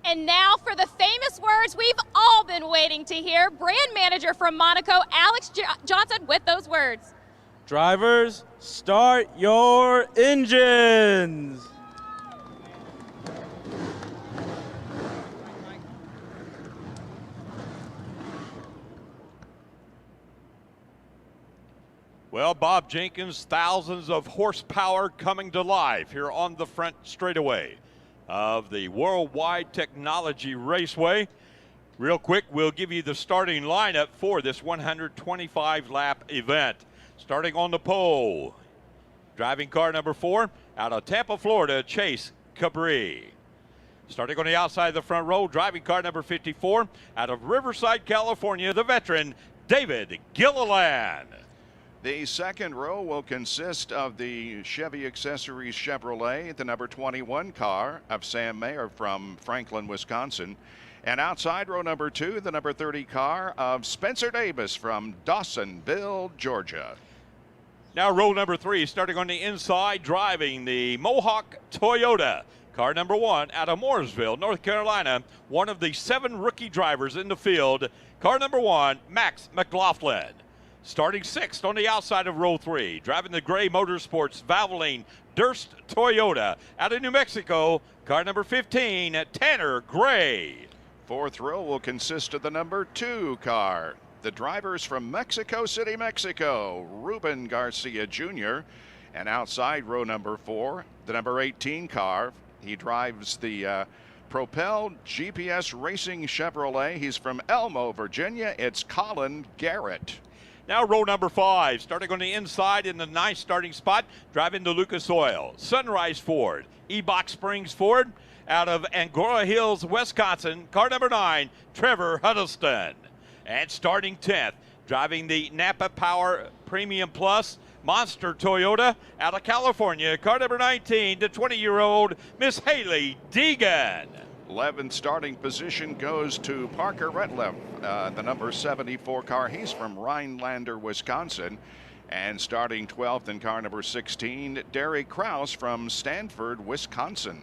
And now for the famous words we've all been waiting to hear, brand manager from Monaco, Alex Johnson, with those words. Drivers, start your engines. Well, Bob Jenkins, thousands of horsepower coming to life here on the front straightaway of the Worldwide Technology Raceway. Real quick, we'll give you the starting lineup for this 125-lap event. Starting on the pole, driving car number 4 out of Tampa, Florida, Chase Cabri. Starting on the outside of the front row, driving car number 54 out of Riverside, California, the veteran David Gilliland. The second row will consist of the Chevy Accessories Chevrolet, the number 21 car of Sam Mayer from Franklin, Wisconsin. And outside row number 2, the number 30 car of Spencer Davis from Dawsonville, Georgia. Now row number 3, starting on the inside, driving the Mohawk Toyota. Car number 1 out of Mooresville, North Carolina, one of the 7 rookie drivers in the field. Car number 1, Max McLaughlin. Starting 6th on the outside of row 3, driving the gray Motorsports Valvoline Durst Toyota out of New Mexico. Car number 15, Tanner Gray. Fourth row will consist of the number 2 car. The drivers from Mexico City, Mexico, Ruben Garcia Jr. And outside row number 4, the number 18 car. He drives the Propel GPS Racing Chevrolet. He's from Elmo, Virginia. It's Colin Garrett. Now row number 5, starting on the inside in the nice starting spot, driving the Lucas Oil, Sunrise Ford, Ebach Springs Ford, out of Angora Hills, Wisconsin, car number 9, Trevor Huddleston. And starting 10th, driving the Napa Power Premium Plus Monster Toyota out of California, car number 19, the 20-year-old Miss Haley Deegan. 11th starting position goes to Parker Retlev, the number 74 car. He's from Rhinelander, Wisconsin. And starting 12th in car number 16, Derek Kraus from Stanford, Wisconsin.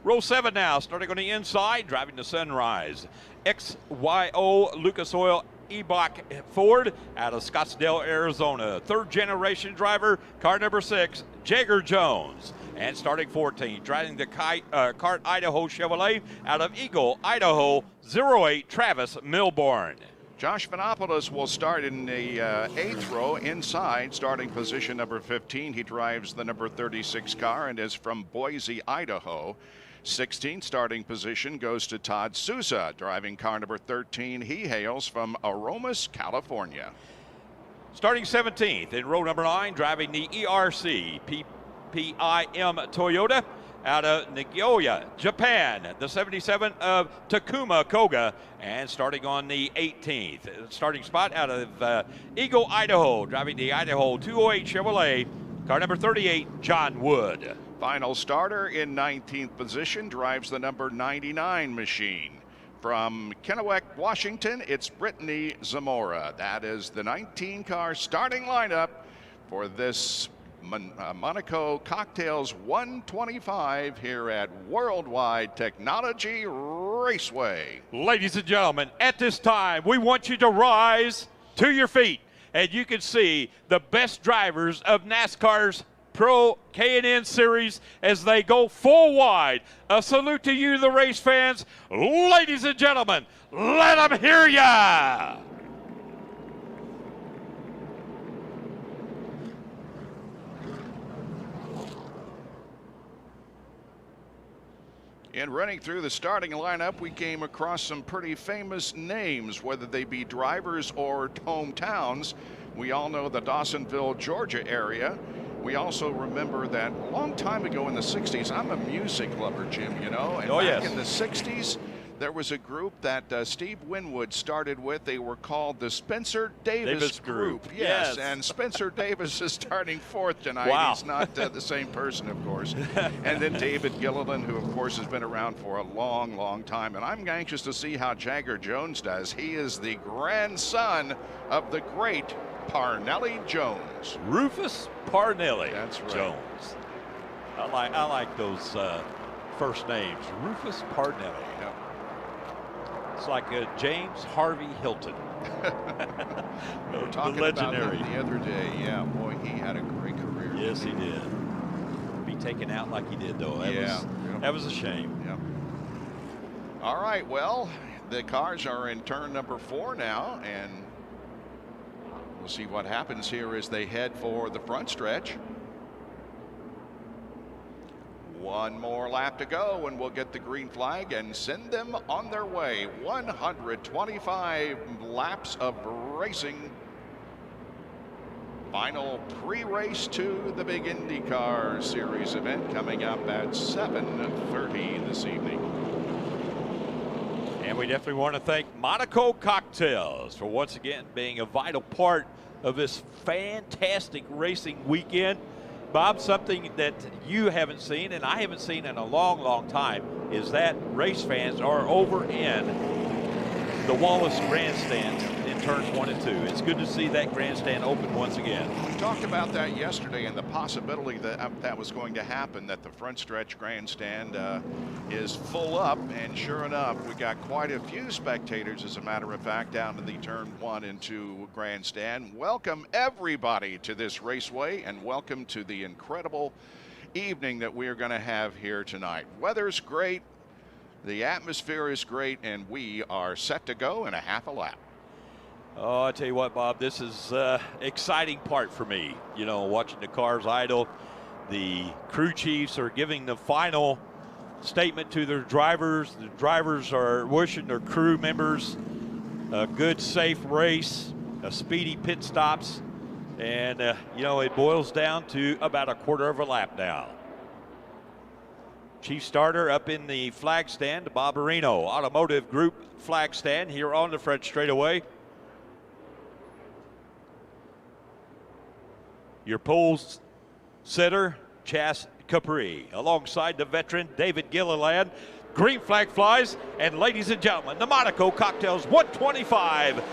Row 7 now, starting on the inside, driving the Sunrise XYO Lucas Oil Ebach Ford out of Scottsdale, Arizona. Third generation driver, car number 6, Jagger Jones. And starting 14, driving the Cart Idaho Chevrolet out of Eagle, Idaho, 08 Travis Milborn. Josh Vanopoulos will start in the 8th row inside, starting position number 15. He drives the number 36 car and is from Boise, Idaho. 16th starting position goes to Todd Souza, driving car number 13. He hails from Aromas, California. Starting 17th in row number 9, driving the ERC PIM Toyota out of Nagoya, Japan, the 77 of Takuma Koga. And starting on the 18th, starting spot out of Eagle, Idaho, driving the Idaho 208 Chevrolet, car number 38, John Wood. Final starter in 19th position drives the number 99 machine. From Kennewick, Washington, it's Brittany Zamora. That is the 19 car starting lineup for this Monaco Cocktails 125 here at Worldwide Technology Raceway. Ladies and gentlemen, at this time, we want you to rise to your feet, and you can see the best drivers of NASCAR's Pro K&N Series as they go full wide. A salute to you, the race fans. Ladies and gentlemen, let them hear ya! In running through the starting lineup, we came across some pretty famous names, whether they be drivers or hometowns. We all know the Dawsonville, Georgia area. We also remember that a long time ago in the 60s, I'm a music lover, Jim, you know, and back in the 60s, there was a group that Steve Winwood started with. They were called the Spencer Davis Group. Yes, and Spencer Davis is starting 4th tonight. Wow. He's not the same person, of course. And then David Gilliland, who, of course, has been around for a long, long time. And I'm anxious to see how Jagger Jones does. He is the grandson of the great Parnelli Jones. Rufus Parnelli. That's right. Jones. I like those first names. Rufus Parnelli. Yep. It's like James Harvey Hilton. We were talking the about legendary. him the other day. Yeah, boy, he had a great career. Yes, he did. Be taken out like he did, though. That was a shame. Yep. All right, well, the cars are in turn number 4 now, and we'll see what happens here as they head for the front stretch. One more lap to go, and we'll get the green flag and send them on their way. 125 laps of racing. Final pre-race to the big IndyCar Series event coming up at 7:30 this evening. And we definitely want to thank Monaco Cocktails for once again being a vital part of this fantastic racing weekend. Bob, something that you haven't seen and I haven't seen in a long, long time is that race fans are over in the Wallace Grandstand in turns 1 and 2. It's good to see that grandstand open once again. We talked about that yesterday and the possibility that that was going to happen, that the front stretch grandstand is full up, and sure enough, we got quite a few spectators, as a matter of fact, down to the turn 1 and 2 grandstand. Welcome everybody to this raceway, and welcome to the incredible evening that we are going to have here tonight. Weather's great, the atmosphere is great, and we are set to go in a half a lap. Oh, I tell you what, Bob, this is exciting part for me. You know, watching the cars idle. The crew chiefs are giving the final statement to their drivers. The drivers are wishing their crew members a good, safe race, a speedy pit stops, and you know, it boils down to about a quarter of a lap now. Chief starter up in the flag stand, the Barberino Automotive Group flag stand here on the French straightaway. Your pole sitter, Chas Capri, alongside the veteran David Gilliland. Green flag flies, and ladies and gentlemen, the Monaco Cocktails 125,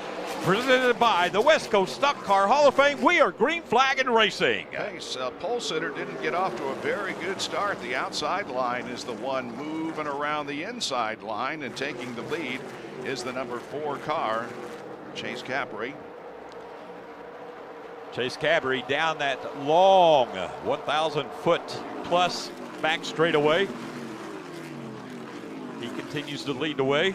presented by the West Coast Stock Car Hall of Fame. We are green flag and racing. Nice. Pole sitter didn't get off to a very good start. The outside line is the one moving around the inside line, and taking the lead is the number 4 car, Chase Capri. Chase Cabri down that long 1,000-foot plus back straightaway. He continues to lead the way.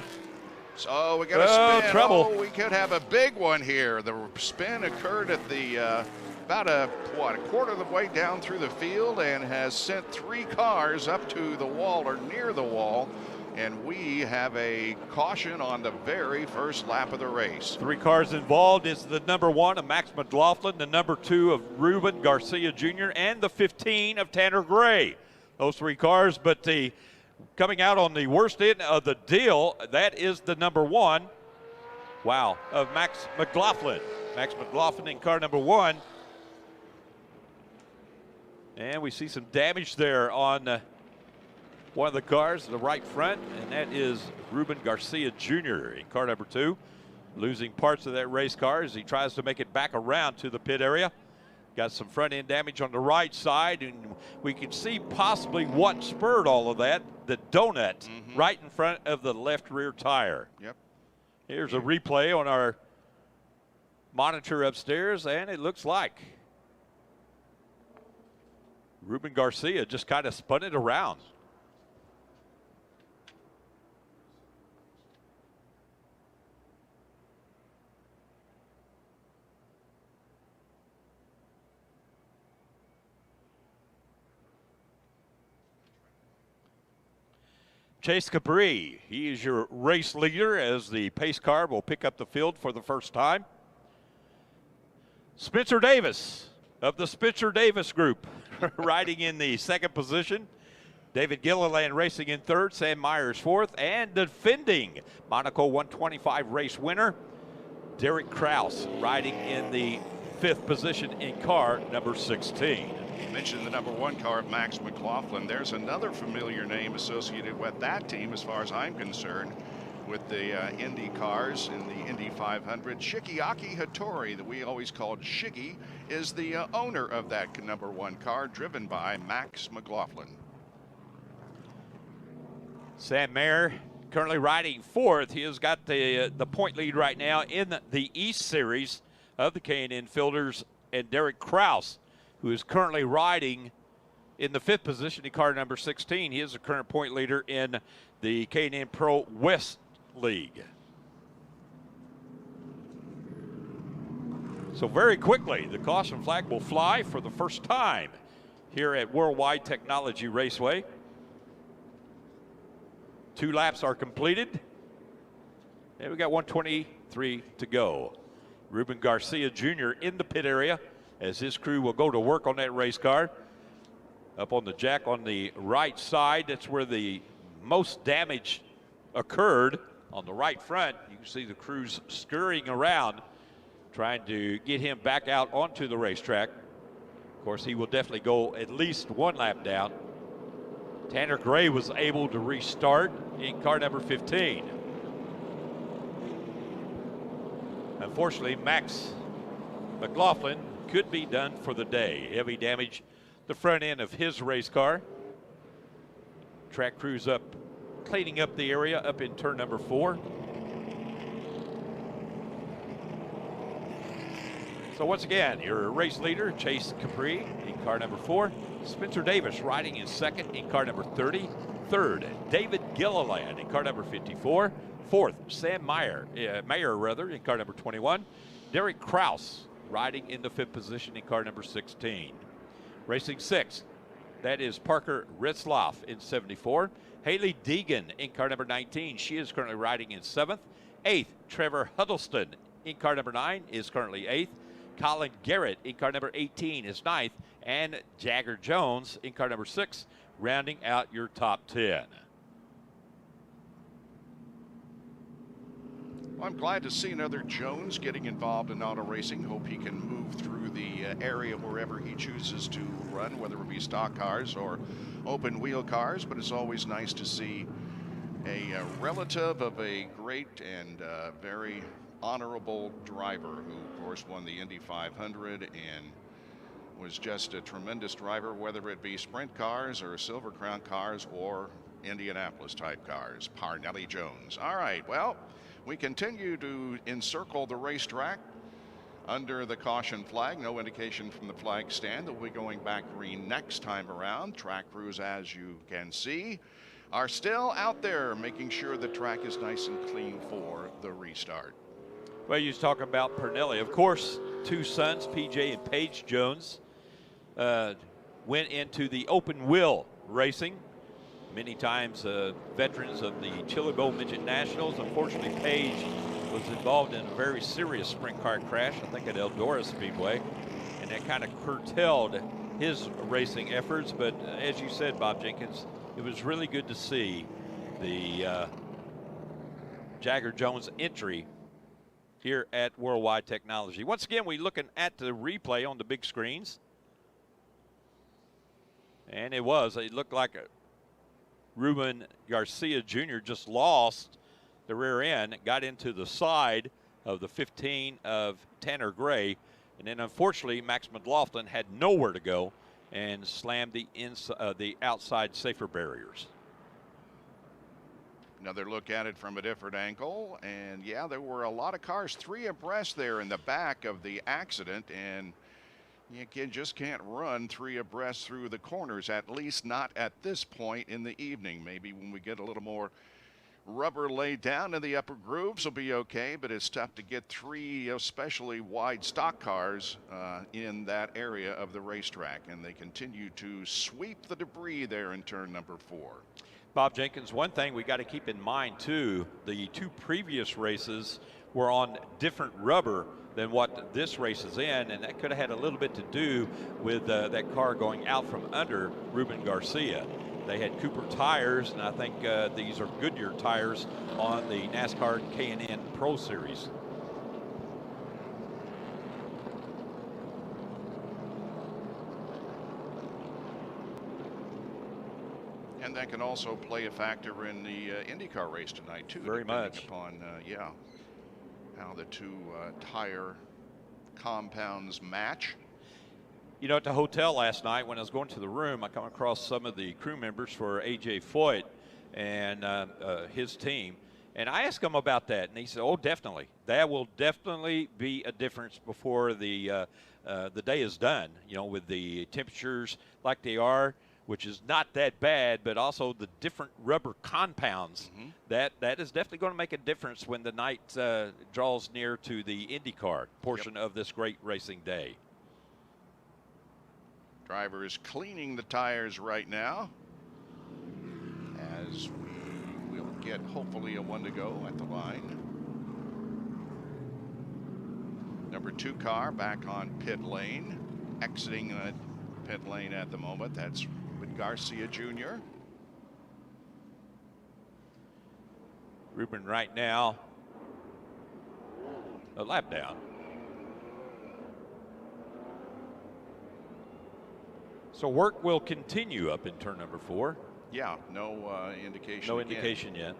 So we got a spin. Trouble. Oh, we could have a big one here. The spin occurred at the about a quarter of the way down through the field, and has sent 3 cars up to the wall or near the wall. And we have a caution on the very first lap of the race. 3 cars involved is the number 1 of Max McLaughlin, the number 2 of Ruben Garcia Jr., and the 15 of Tanner Gray. Those 3 cars, but the coming out on the worst end of the deal, that is the number 1, wow, of Max McLaughlin. Max McLaughlin in car number 1. And we see some damage there on one of the cars, the right front, and that is Ruben Garcia Jr. in car number 2, losing parts of that race car as he tries to make it back around to the pit area. Got some front end damage on the right side, and we can see possibly what spurred all of that, the donut right in front of the left rear tire. Yep. Here's a replay on our monitor upstairs, and it looks like Ruben Garcia just kind of spun it around. Chase Capri, he is your race leader as the pace car will pick up the field for the first time. Spencer Davis of the Spencer Davis Group riding in the 2nd position. David Gilliland racing in 3rd, Sam Myers 4th, and defending Monaco 125 race winner, Derek Kraus riding in the 5th position in car number 16. You mentioned the number 1 car of Max McLaughlin. There's another familiar name associated with that team as far as I'm concerned, with the Indy cars in the Indy 500. Shigeaki Hattori, that we always called Shiggy, is the owner of that number 1 car, driven by Max McLaughlin. Sam Mayer currently riding fourth. He has got the point lead right now in the East Series of the K&N Fielders, and Derek Kraus, who is currently riding in the fifth position in car number 16. He is the current point leader in the K&N Pro West League. So very quickly, the caution flag will fly for the first time here at Worldwide Technology Raceway. 2 laps are completed, and we got 123 to go. Ruben Garcia Jr. in the pit area as his crew will go to work on that race car. Up on the jack on the right side, that's where the most damage occurred on the right front. You can see the crews scurrying around, trying to get him back out onto the racetrack. Of course, he will definitely go at least 1 lap down. Tanner Gray was able to restart in car number 15. Unfortunately, Max McLaughlin could be done for the day. Heavy damage the front end of his race car. Track crews up, cleaning up the area up in turn number 4. So once again, your race leader, Chase Capri, in car number 4. Spencer Davis riding in second in car number 30. Third, David Gilliland in car number 54. Fourth, Sam Mayer in car number 21. Derek Kraus riding in the fifth position in car number 16. Racing sixth, that is Parker Ritzloff in 74. Haley Deegan in car number 19. She is currently riding in seventh. Eighth, Trevor Huddleston in car number 9 is currently eighth. Colin Garrett in car number 18 is ninth, and Jagger Jones in car number 6, rounding out your top 10. Well, I'm glad to see another Jones getting involved in auto racing. Hope he can move through the area wherever he chooses to run, whether it be stock cars or open wheel cars. But it's always nice to see a relative of a great and very honorable driver who, of course, won the Indy 500 and was just a tremendous driver, whether it be sprint cars or Silver Crown cars or Indianapolis type cars. Parnelli Jones. All right, well, we continue to encircle the racetrack under the caution flag. No indication from the flag stand that we'll be going back green next time around. Track crews, as you can see, are still out there making sure the track is nice and clean for the restart. Well, you was talking about Parnelli. Of course, 2 sons, PJ and Paige Jones, went into the open wheel racing. Many times veterans of the Chili Bowl Midget Nationals. Unfortunately, Paige was involved in a very serious sprint car crash, I think at Eldora Speedway, and that kind of curtailed his racing efforts. But as you said, Bob Jenkins, it was really good to see the Jagger Jones entry here at Worldwide Technology. Once again, we're looking at the replay on the big screens. And it looked like Ruben Garcia Jr. just lost the rear end, got into the side of the 15 of Tanner Gray, and then unfortunately Max McLaughlin had nowhere to go and slammed the outside safer barriers. Another look at it from a different angle, and yeah, there were a lot of cars 3 abreast there in the back of the accident, and you just can't run 3 abreast through the corners, at least not at this point in the evening. Maybe when we get a little more rubber laid down in the upper grooves will be okay, but it's tough to get 3 especially wide stock cars in that area of the racetrack, and they continue to sweep the debris there in turn number 4. Bob Jenkins, one thing we got to keep in mind too, the 2 previous races were on different rubber than what this race is in, and that could have had a little bit to do with that car going out from under Ruben Garcia. They had Cooper tires, and I think these are Goodyear tires on the NASCAR K&N Pro Series. And that can also play a factor in the IndyCar race tonight too. Very much. Upon how the 2 tire compounds match. You know, at the hotel last night when I was going to the room, I come across some of the crew members for AJ Foyt, and his team. And I asked him about that, and he said, "Oh, definitely. That will definitely be a difference before the day is done. You know, with the temperatures like they are, which is not that bad, but also the different rubber compounds. That is definitely going to make a difference when the night draws near to the IndyCar portion of this great racing day." Driver is cleaning the tires right now as we will get hopefully a 1 to go at the line. Number 2 car back on pit lane, exiting pit lane at the moment. That's with Garcia Jr. Ruben right now a lap down. So work will continue up in turn number 4. Yeah, no indication. No again. indication yet.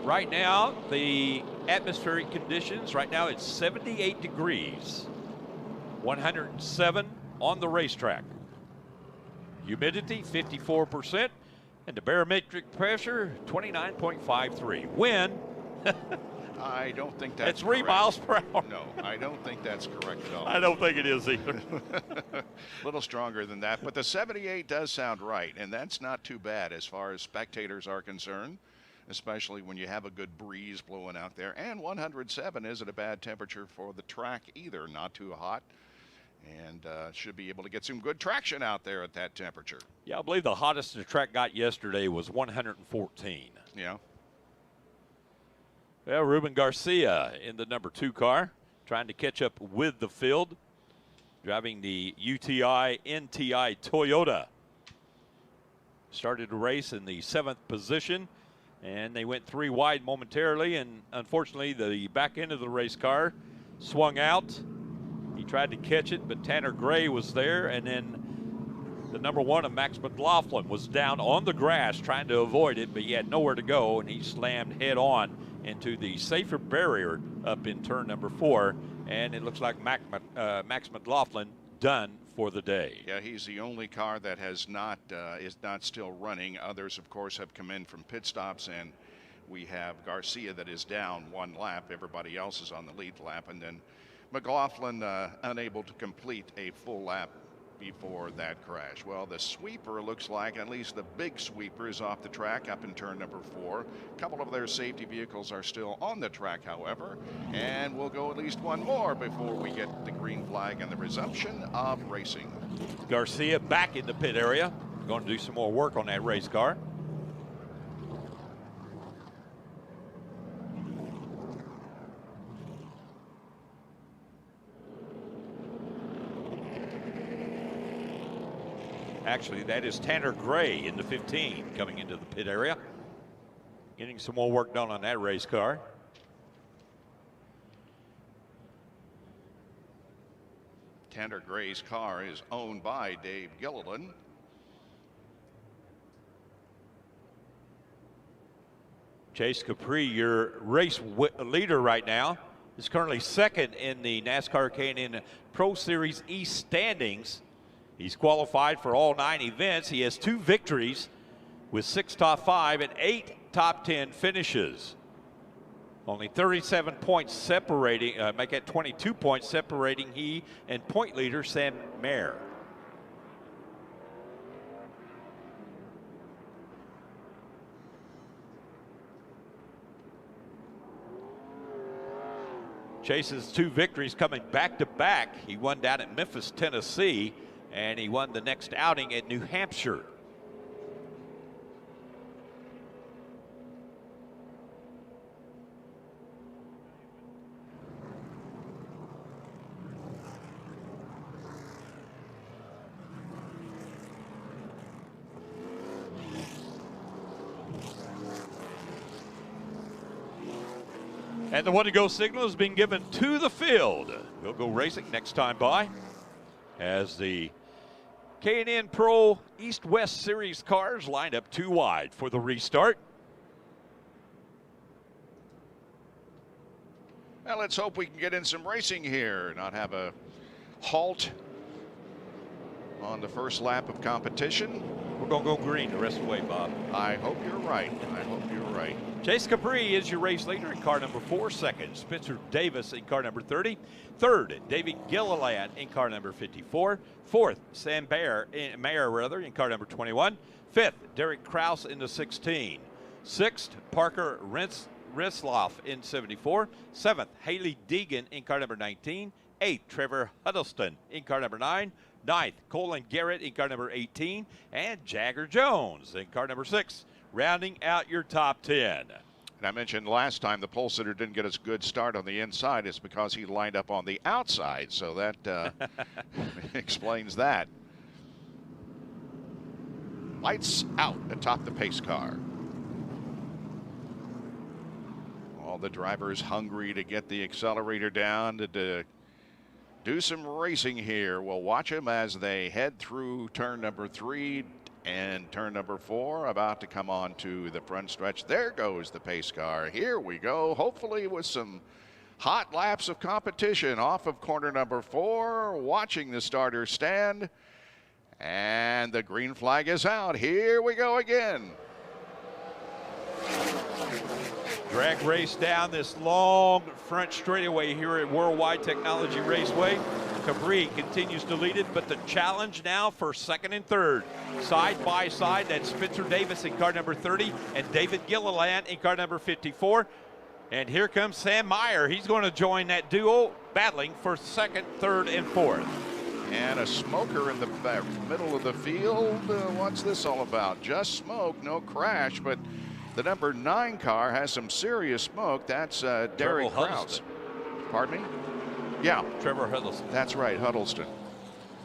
Right now, the atmospheric conditions, right now it's 78 degrees, 107 on the racetrack. Humidity, 54%, and the barometric pressure, 29.53. Wind, I don't think that's it's 3 correct. miles per hour. No, I don't think that's correct at all. I don't think it is either. A little stronger than that, but the 78 does sound right, and that's not too bad as far as spectators are concerned, especially when you have a good breeze blowing out there. And 107 isn't a bad temperature for the track either, not too hot, and should be able to get some good traction out there at that temperature. Yeah, I believe the hottest the track got yesterday was 114. Yeah. Well, Ruben Garcia in the number 2 car, trying to catch up with the field, driving the UTI NTI Toyota. Started the race in the 7th position, and they went 3 wide momentarily, and unfortunately the back end of the race car swung out. He tried to catch it, but Tanner Gray was there, and then the number 1 of Max McLaughlin was down on the grass trying to avoid it, but he had nowhere to go, and he slammed head on into the safer barrier up in turn number 4, and it looks like Max McLaughlin done for the day. Yeah, he's the only car that has not is not still running. Others, of course, have come in from pit stops, and we have Garcia that is down 1 lap. Everybody else is on the lead lap, and then McLaughlin unable to complete a full lap before that crash. Well, the sweeper looks like, at least the big sweeper, is off the track up in turn number 4. A couple of their safety vehicles are still on the track, however, and we'll go at least 1 more before we get the green flag and the resumption of racing. Garcia back in the pit area, going to do some more work on that race car. Actually, that is Tanner Gray in the 15 coming into the pit area. Getting some more work done on that race car. Tanner Gray's car is owned by Dave Gilliland. Chase Capri, your race leader right now, is currently 2nd in the NASCAR K&N Pro Series East standings. He's qualified for all 9 events. He has 2 victories with 6 top 5 and 8 top 10 finishes. Only 37 points separating, make it 22 points separating he and point leader Sam Mayer. Chase's 2 victories coming back to back. He won down at Memphis, Tennessee, and he won the next outing at New Hampshire. And the 1 to go signal has been given to the field. We'll go racing next time by as the K&N Pro East-West Series cars lined up 2 wide for the restart. Well, let's hope we can get in some racing here, not have a halt on the first lap of competition. We're going to go green the rest of the way, Bob. I hope you're right. I hope you're right. Chase Capri is your race leader in car number 4. Second, Spencer Davis in car number 30. Third, David Gilliland in car number 54. Fourth, Sam Mayer in car number 21. Fifth, Derek Kraus in the 16. Sixth, Parker Risloff in 74. Seventh, Haley Deegan in car number 19. Eighth, Trevor Huddleston in car number 9. Ninth, Colin Garrett in car number 18. And Jagger Jones in car number 6, rounding out your top 10. And I mentioned last time the pole sitter didn't get a good start on the inside. It's because he lined up on the outside. So that explains that. Lights out atop the pace car. All the drivers hungry to get the accelerator down to do some racing here. We'll watch them as they head through turn number 3 and turn number 4, about to come on to the front stretch. There goes the pace car. Here we go, hopefully with some hot laps of competition off of corner number 4, watching the starters stand. And the green flag is out. Here we go again. Drag race down this long front straightaway here at Worldwide Technology Raceway. Cabri continues to lead it, but the challenge now for second and third. Side by side, that's Spencer Davis in car number 30 and David Gilliland in car number 54. And here comes Sam Mayer. He's going to join that duo, battling for second, third, and fourth. And a smoker in the middle of the field. What's this all about? Just smoke, no crash, but the number 9 car has some serious smoke. That's Derek Kraus. Pardon me? Yeah. Trevor Huddleston. That's right, Huddleston.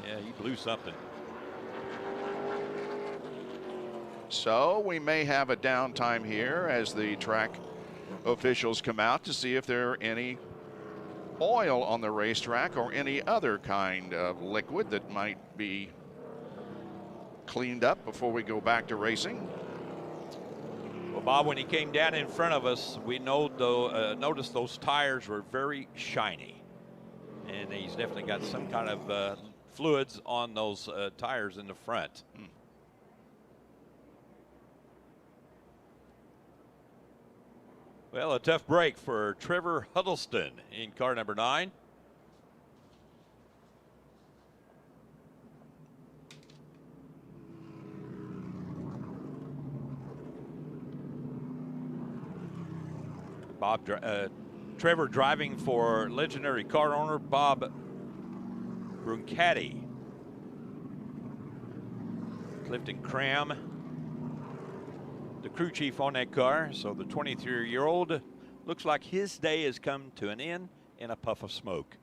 Yeah, he blew something. So we may have a downtime here as the track officials come out to see if there are any oil on the racetrack or any other kind of liquid that might be cleaned up before we go back to racing. Well, Bob, when he came down in front of us, we noticed those tires were very shiny. And he's definitely got some kind of fluids on those tires in the front. Well, a tough break for Trevor Huddleston in car number 9. Trevor driving for legendary car owner Bob Bruncati. Clifton Cram, the crew chief on that car. So the 23-year-old looks like his day has come to an end in a puff of smoke.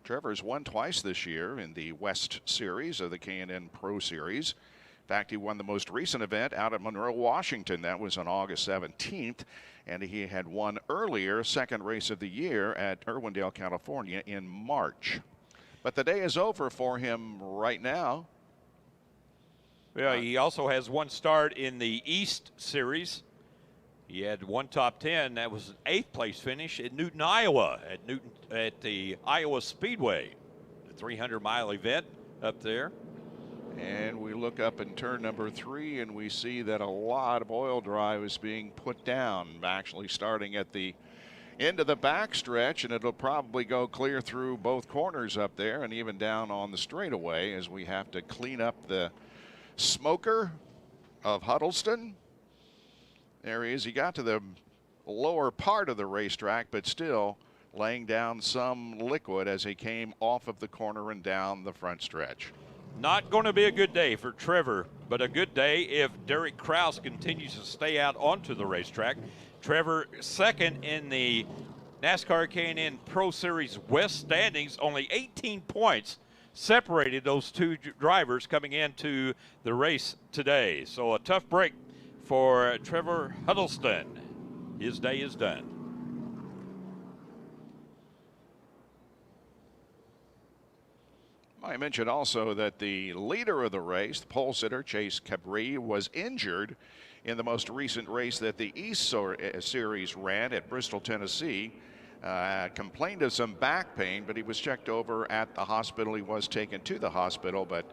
Trevor's won twice this year in the West Series of the K&N Pro Series. In fact, he won the most recent event out at Monroe, Washington. That was on August 17th. And he had won earlier, second race of the year at Irwindale, California in March. But the day is over for him right now. Yeah, he also has one start in the East Series. He had one top 10. That was an 8th place finish at Newton, Iowa, at the Iowa Speedway, the 300-mile event up there. And we look up in turn number 3 and we see that a lot of oil drive is being put down, actually starting at the end of the backstretch, and it'll probably go clear through both corners up there and even down on the straightaway as we have to clean up the smoker of Huddleston. There he is. He got to the lower part of the racetrack, but still laying down some liquid as he came off of the corner and down the front stretch. Not going to be a good day for Trevor, but a good day if Derek Kraus continues to stay out onto the racetrack. Trevor second in the NASCAR K&N Pro Series West standings. Only 18 points separated those two drivers coming into the race today. So a tough break for Trevor Huddleston. His day is done. I mentioned also that the leader of the race, the pole sitter Chase Cabri, was injured in the most recent race that the East Series ran at Bristol, Tennessee. Complained of some back pain, but he was checked over at the hospital. He was taken to the hospital, but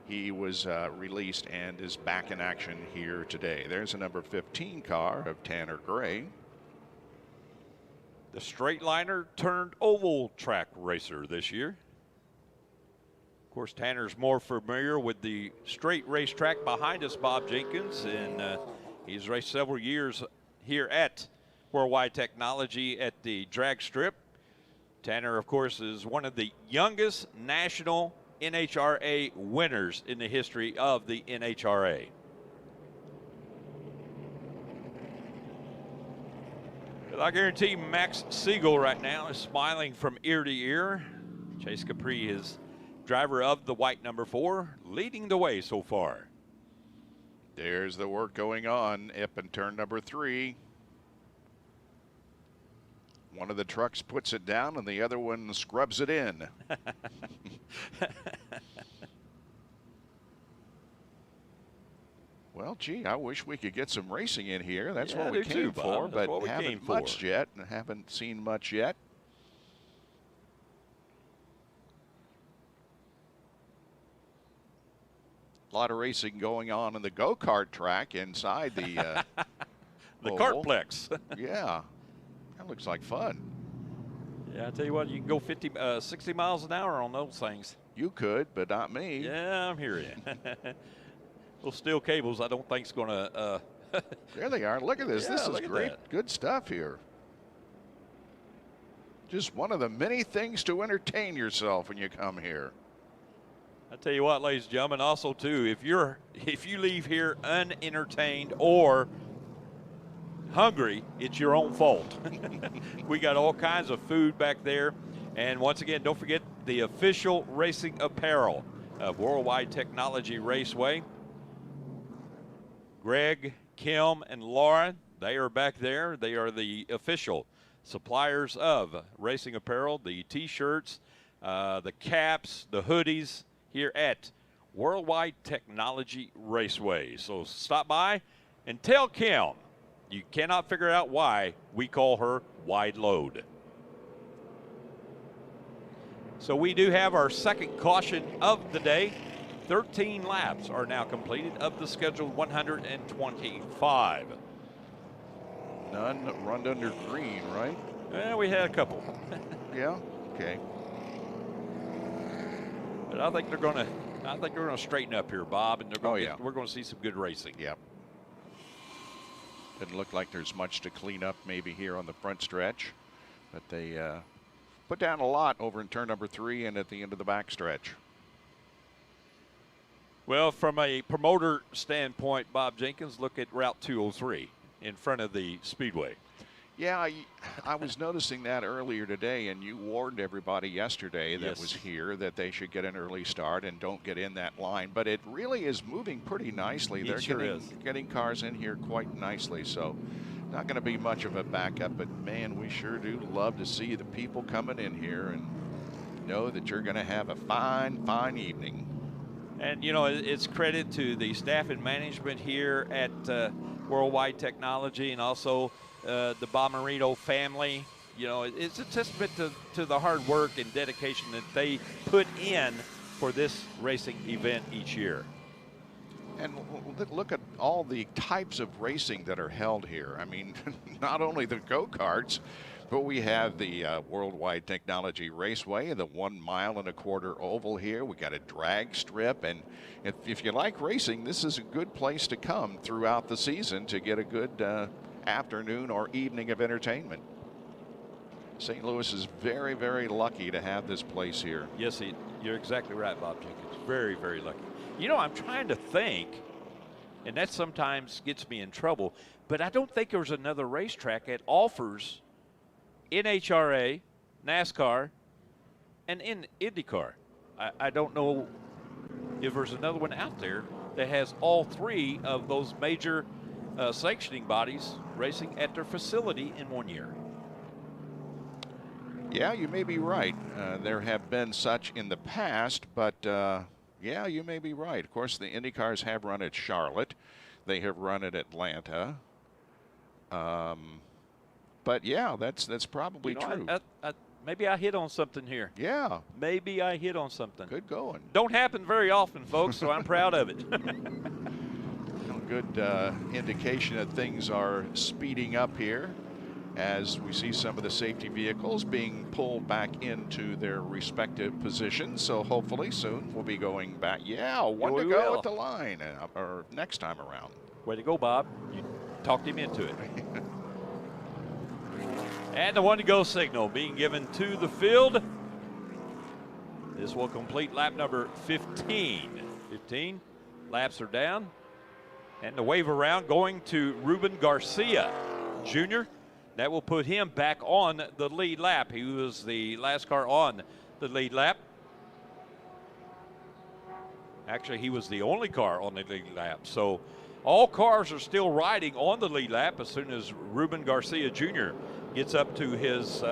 he was released and is back in action here today. There's a number 15 car of Tanner Gray. The straight liner turned oval track racer this year. Of course, Tanner's more familiar with the straight racetrack behind us, Bob Jenkins, and he's raced several years here at Worldwide Technology at the drag strip. Tanner, of course, is one of the youngest national NHRA winners in the history of the NHRA. But I guarantee Max Siegel right now is smiling from ear to ear. Chase Capri is driver of the white number 4, leading the way so far. There's the work going on up in turn number 3. One of the trucks puts it down and the other one scrubs it in. Well, gee, I wish we could get some racing in here. That's what we came for, but haven't much yet and haven't seen much yet. A lot of racing going on in the go-kart track inside the the kartplex. Yeah, that looks like fun. Yeah, I tell you what, you can go 60 miles an hour on those things. You could, but not me. Yeah, I'm hearing you. Those steel cables, I don't think is going to. There they are. Look at this. Yeah, this is great. that. Good stuff here. Just one of the many things to entertain yourself when you come here. I tell you what, ladies and gentlemen, also too, if you leave here unentertained or hungry, it's your own fault. We got all kinds of food back there. And once again, don't forget the official racing apparel of Worldwide Technology Raceway. Greg, Kim, and Laura, they are back there. They are the official suppliers of racing apparel, the T-shirts, the caps, the hoodies here at Worldwide Technology Raceway. So stop by and tell Kim you cannot figure out why we call her Wide Load. So we do have our second caution of the day. 13 laps are now completed of the scheduled 125. None run under green, right? Well, we had a couple. Yeah. Okay. But I think they're going to straighten up here, Bob, and we're going to see some good racing. Yep. Doesn't look like there's much to clean up maybe here on the front stretch, but they put down a lot over in turn number 3 and at the end of the back stretch. Well, from a promoter standpoint, Bob Jenkins, look at Route 203 in front of the Speedway. Yeah, I was noticing that earlier today, and you warned everybody yesterday that was here that they should get an early start and don't get in that line. But it really is moving pretty nicely. They're getting cars in here quite nicely, so not going to be much of a backup. But, man, we sure do love to see the people coming in here and know that you're going to have a fine, fine evening. And, you know, it's credit to the staff and management here at Worldwide Technology and also the Bomarito family. You know, it's a testament to the hard work and dedication that they put in for this racing event each year. And look at all the types of racing that are held here. I mean, not only the go-karts, but we have the Worldwide Technology Raceway, the 1.25 mile oval here. We got a drag strip, and if you like racing, this is a good place to come throughout the season to get a good afternoon or evening of entertainment. St. Louis is very, very lucky to have this place here. Yes, you're exactly right, Bob Jenkins. Very, very lucky. You know, I'm trying to think, and that sometimes gets me in trouble, but I don't think there's another racetrack that offers NHRA, NASCAR, and IndyCar. I don't know if there's another one out there that has all three of those major sanctioning bodies racing at their facility in one year. Yeah, you may be right. There have been such in the past, but yeah, you may be right. Of course, the IndyCars have run at Charlotte. they have run at Atlanta. But yeah, that's probably true. Maybe I hit on something here. Yeah. Maybe I hit on something. Good going. Don't happen very often, folks, so I'm proud of it. Good indication that things are speeding up here as we see some of the safety vehicles being pulled back into their respective positions. So hopefully soon we'll be going back. Yeah, one to go at the line, or next time around. Way to go, Bob. You talked him into it. And the one to go signal being given to the field. This will complete lap number 15. 15 laps are down. And the wave around going to Ruben Garcia Jr. That will put him back on the lead lap. He was the last car on the lead lap. Actually, he was the only car on the lead lap. So all cars are still riding on the lead lap as soon as Ruben Garcia Jr. gets up to his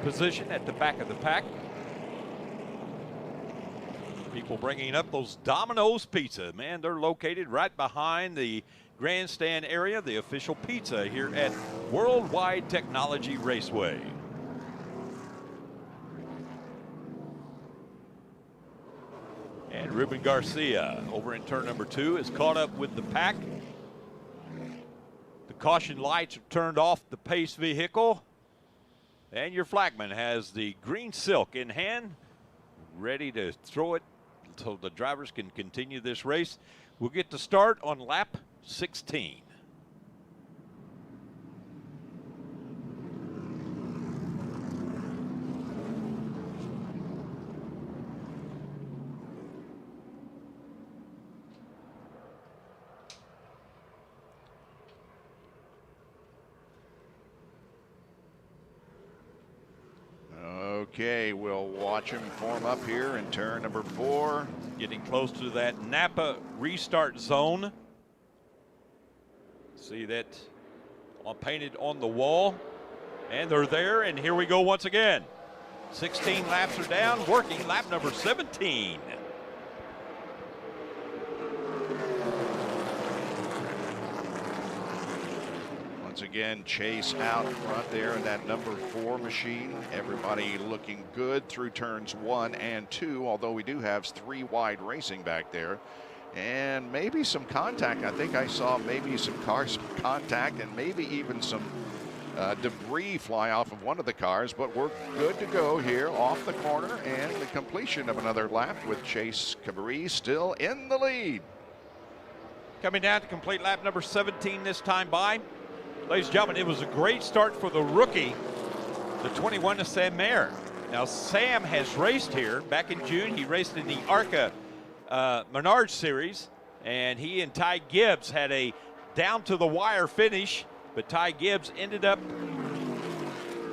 position at the back of the pack. People bringing up those Domino's Pizza. Man, they're located right behind the grandstand area, the official pizza here at Worldwide Technology Raceway. And Ruben Garcia over in turn number 2 is caught up with the pack. The caution lights are turned off the pace vehicle. And your flagman has the green silk in hand, ready to throw it so the drivers can continue this race. We'll get to start on lap 16. Okay, we'll watch him form up here in turn number 4. Getting close to that Napa restart zone. See that painted on the wall. And they're there, and here we go once again. 16 laps are down, working lap number 17. Once again, Chase out front there in that number 4 machine. Everybody looking good through turns 1 and 2, although we do have 3 wide racing back there. And maybe some contact. I think I saw maybe some cars contact and maybe even some debris fly off of one of the cars, but we're good to go here off the corner and the completion of another lap with Chase Cabrera still in the lead. Coming down to complete lap number 17 this time by. Ladies and gentlemen, it was a great start for the rookie, the 21 to Sam Mayer. Now, Sam has raced here back in June. He raced in the ARCA Menard Series, and he and Ty Gibbs had a down-to-the-wire finish, but Ty Gibbs ended up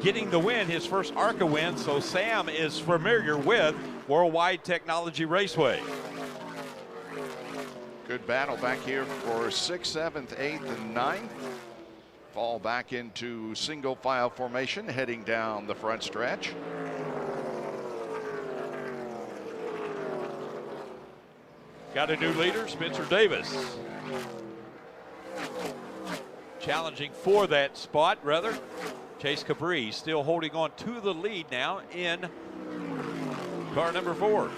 getting the win, his first ARCA win, so Sam is familiar with Worldwide Technology Raceway. Good battle back here for 6th, 7th, 8th, and 9th. Fall back into single file formation, heading down the front stretch. Got a new leader, Spencer Davis. Challenging for that spot, rather. Chase Cabrera still holding on to the lead now in car number 4.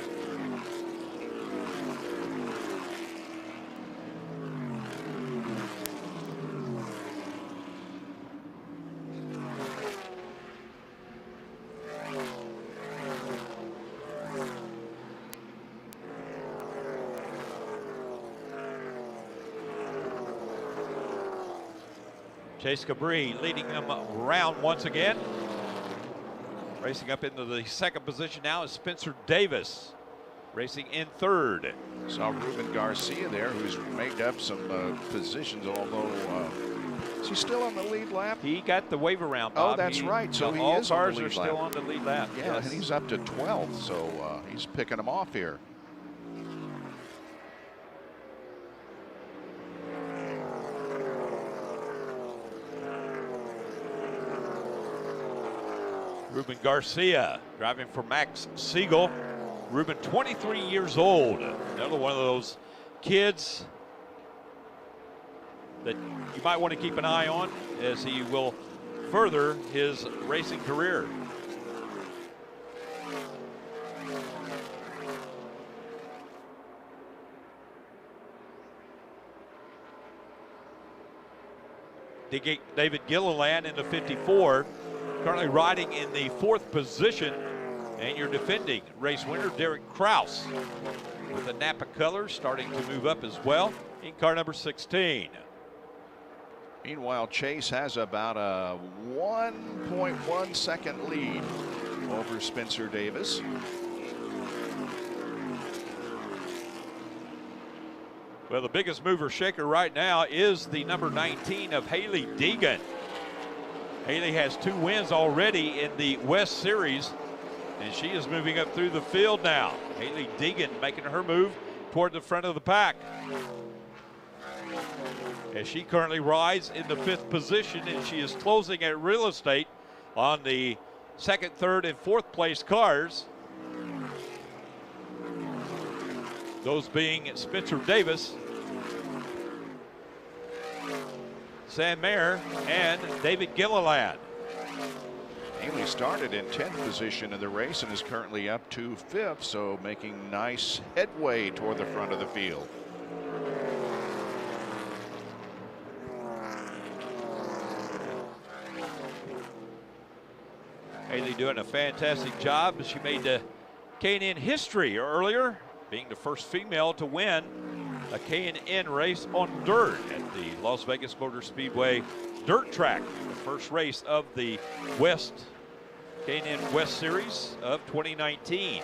Chase Cabrera leading them around once again. Racing up into the 2nd position now is Spencer Davis, racing in 3rd. Saw Ruben Garcia there, who's made up some positions, although is he still on the lead lap? He got the wave around, Bob. Oh, that's right. So he all is on cars the lead are still lap. on the lead lap. Yeah, yes. and he's up to 12th, so he's picking them off here. Ruben Garcia driving for Max Siegel. Ruben, 23 years old. Another one of those kids that you might want to keep an eye on as he will further his racing career. David Gilliland in the 54, currently riding in the 4th position. And your defending race winner, Derek Kraus, with the Napa colors starting to move up as well in car number 16. Meanwhile, Chase has about a 1.1 second lead over Spencer Davis. Well, the biggest mover shaker right now is the number 19 of Haley Deegan. Haley has 2 wins already in the West Series, and she is moving up through the field now. Haley Deegan making her move toward the front of the pack, as she currently rides in the 5th position, and she is closing at real estate on the 2nd, 3rd, and 4th place cars. Those being Spencer Davis, Sam Mayer, and David Gilliland. Haley started in 10th position in the race and is currently up to 5th, so making nice headway toward the front of the field. Haley doing a fantastic job. She made the K&N history earlier, being the first female to win a K&N race on dirt at the Las Vegas Motor Speedway dirt track, the first race of the K&N West Series of 2019.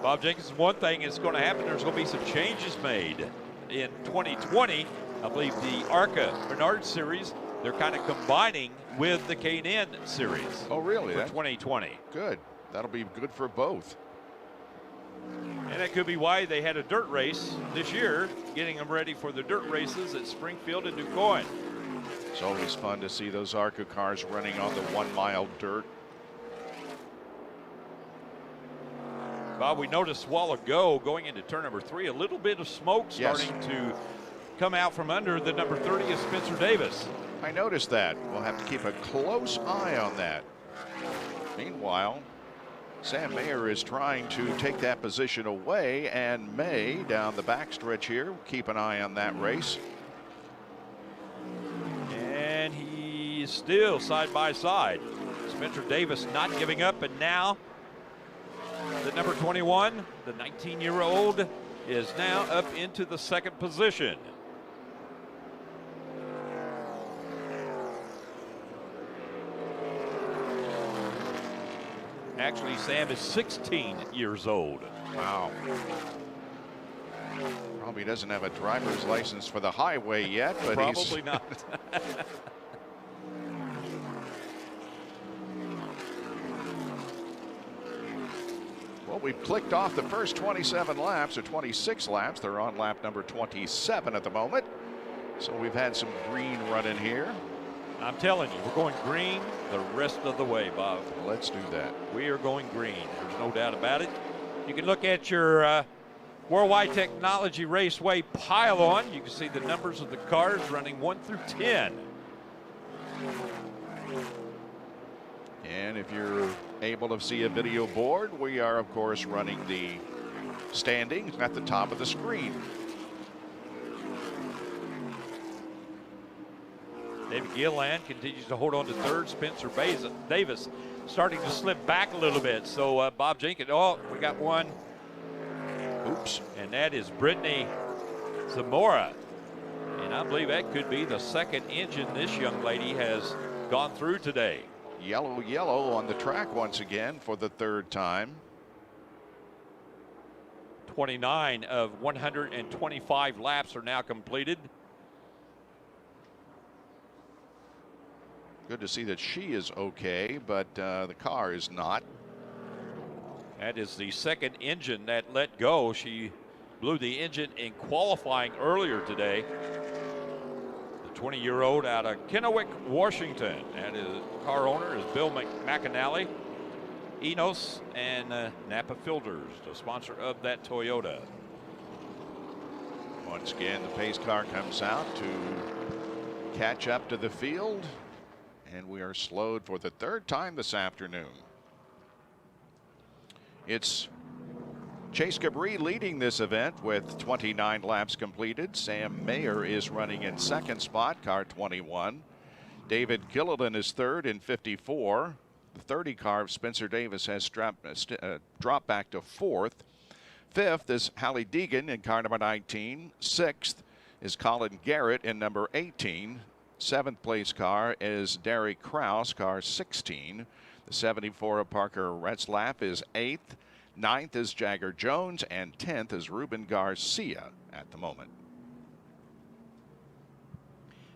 Bob Jenkins, one thing is going to happen, there's going to be some changes made in 2020. I believe the ARCA Bernard Series, they're kind of combining with the K&N Series. Oh, really? For 2020. Good. That'll be good for both. And that could be why they had a dirt race this year, getting them ready for the dirt races at Springfield and DuQuoin. It's always fun to see those ARCA cars running on the 1 mile dirt. Bob, we noticed a while ago going into turn number 3, a little bit of smoke starting to come out from under the number 30 of Spencer Davis. I noticed that. We'll have to keep a close eye on that. Meanwhile, Sam Mayer is trying to take that position away, and May down the backstretch here. Keep an eye on that race. And he's still side by side. Spencer Davis not giving up, and now the number 21, the 19-year-old, is now up into the 2nd position. Actually, Sam is 16 years old. Wow. Probably doesn't have a driver's license for the highway yet, but probably not. Well, we've clicked off the first 27 laps, or 26 laps. They're on lap number 27 at the moment. So we've had some green running here. I'm telling you, we're going green the rest of the way, Bob. Let's do that. We are going green. There's no doubt about it. You can look at your Worldwide Technology Raceway pylon. You can see the numbers of the cars running 1 through 10. And if you're able to see a video board, we are, of course, running the standings at the top of the screen. David Gilliland continues to hold on to 3rd. Spencer Davis starting to slip back a little bit. So Bob Jenkins, oh, we got one. Oops. And that is Brittany Zamora. And I believe that could be the 2nd engine this young lady has gone through today. Yellow, yellow on the track once again for the 3rd time. 29 of 125 laps are now completed. Good to see that she is okay, but the car is not. That is the 2nd engine that let go. She blew the engine in qualifying earlier today. The 20-year-old out of Kennewick, Washington. And his car owner is Bill McAnally. Enos and Napa Filters, the sponsor of that Toyota. Once again, the pace car comes out to catch up to the field, and we are slowed for the third time this afternoon. It's Chase Cabri leading this event with 29 laps completed. Sam Mayer is running in second spot, car 21. David Gilliland is third in 54. The 30 car of Spencer Davis has dropped back to fourth. Fifth is Hallie Deegan in car number 19. Sixth is Colin Garrett in number 18. Seventh place car is Derek Kraus, car 16. The 74 of Parker Retzlaff is eighth. Ninth is Jagger Jones, and 10th is Ruben Garcia at the moment.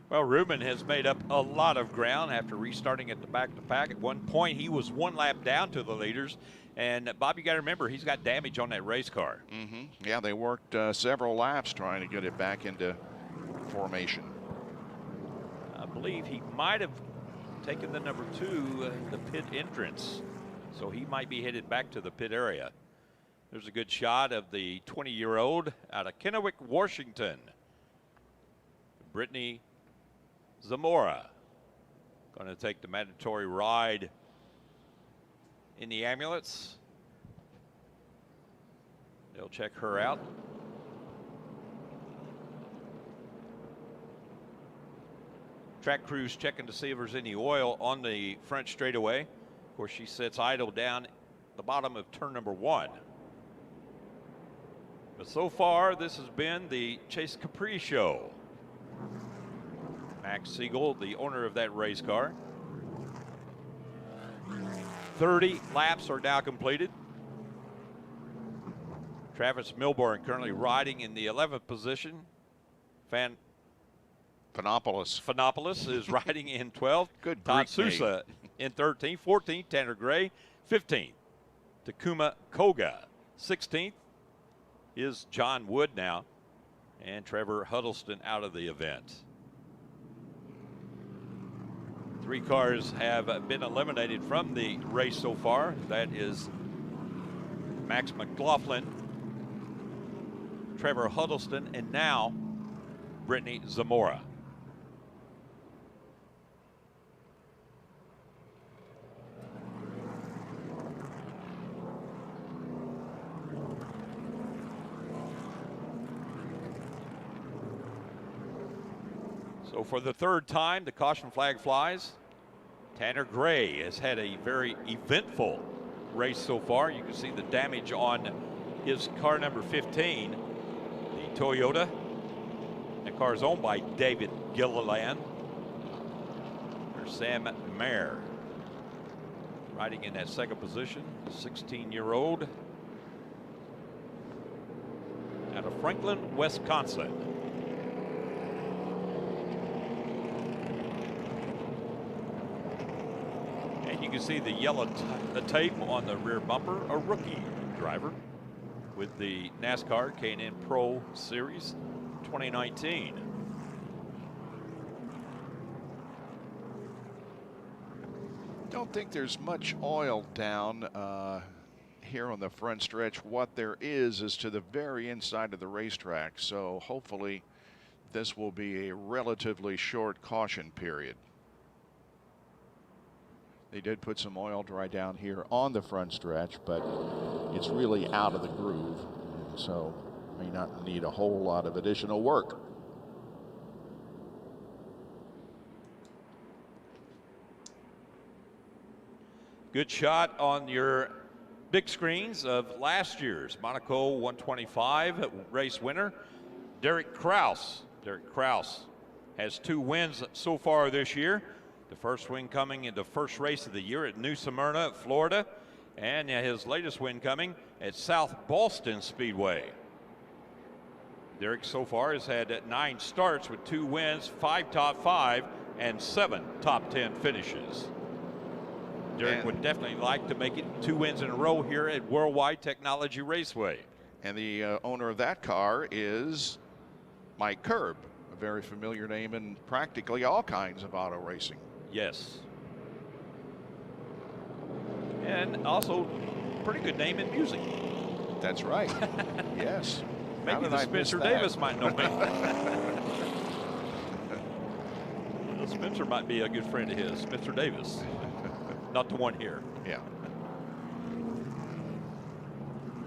Well, Ruben has made up a lot of ground after restarting at the back-to-back. At one point, he was one lap down to the leaders. And, Bob, you got to remember, he's got damage on that race car. Yeah, they worked several laps trying to get it back into formation. I believe he might have taken the number 2, the pit entrance. So he might be headed back to the pit area. There's a good shot of the 20-year-old out of Kennewick, Washington. Brittany Zamora going to take the mandatory ride in the ambulance. They'll check her out. Track crews checking to see if there's any oil on the front straightaway. Of course, she sits idle down the bottom of turn number 1. But so far, this has been the Chase Capri Show. Max Siegel, the owner of that race car. 30 laps are now completed. Travis Milburn currently riding in the 11th position. Fanopoulos is riding in 12th. Good Todd Greek Sousa in 13th. 14th, Tanner Gray. 15th, Takuma Koga. 16th is John Wood now. And Trevor Huddleston out of the event. 3 cars have been eliminated from the race so far. That is Max McLaughlin, Trevor Huddleston, and now Brittany Zamora. So for the third time, the caution flag flies. Tanner Gray has had a very eventful race so far. You can see the damage on his car number 15, the Toyota. The car is owned by David Gilliland. There's Sam Mayer riding in that second position, 16-year-old out of Franklin, Wisconsin. You can see the yellow the tape on the rear bumper, a rookie driver with the NASCAR K&N Pro Series 2019. Don't think there's much oil down here on the front stretch. What there is to the very inside of the racetrack. So hopefully this will be a relatively short caution period. They did put some oil dry down here on the front stretch, but it's really out of the groove, so may not need a whole lot of additional work. Good shot on your big screens of last year's Monaco 125 race winner, Derek Kraus. Derek Kraus has 2 wins so far this year. The first win coming in the first race of the year at New Smyrna, Florida, and his latest win coming at South Boston Speedway. Derek so far has had 9 starts with 2 wins, 5 top 5, and 7 top 10 finishes. Derek would definitely like to make it 2 wins in a row here at Worldwide Technology Raceway. And the owner of that car is Mike Curb, a very familiar name in practically all kinds of auto racing. Yes. and also pretty good name in music. That's right. Yes. How Maybe did the I miss Spencer that? Davis might know me. Well, Spencer might be a good friend of his, Spencer Davis. Not the one here. Yeah.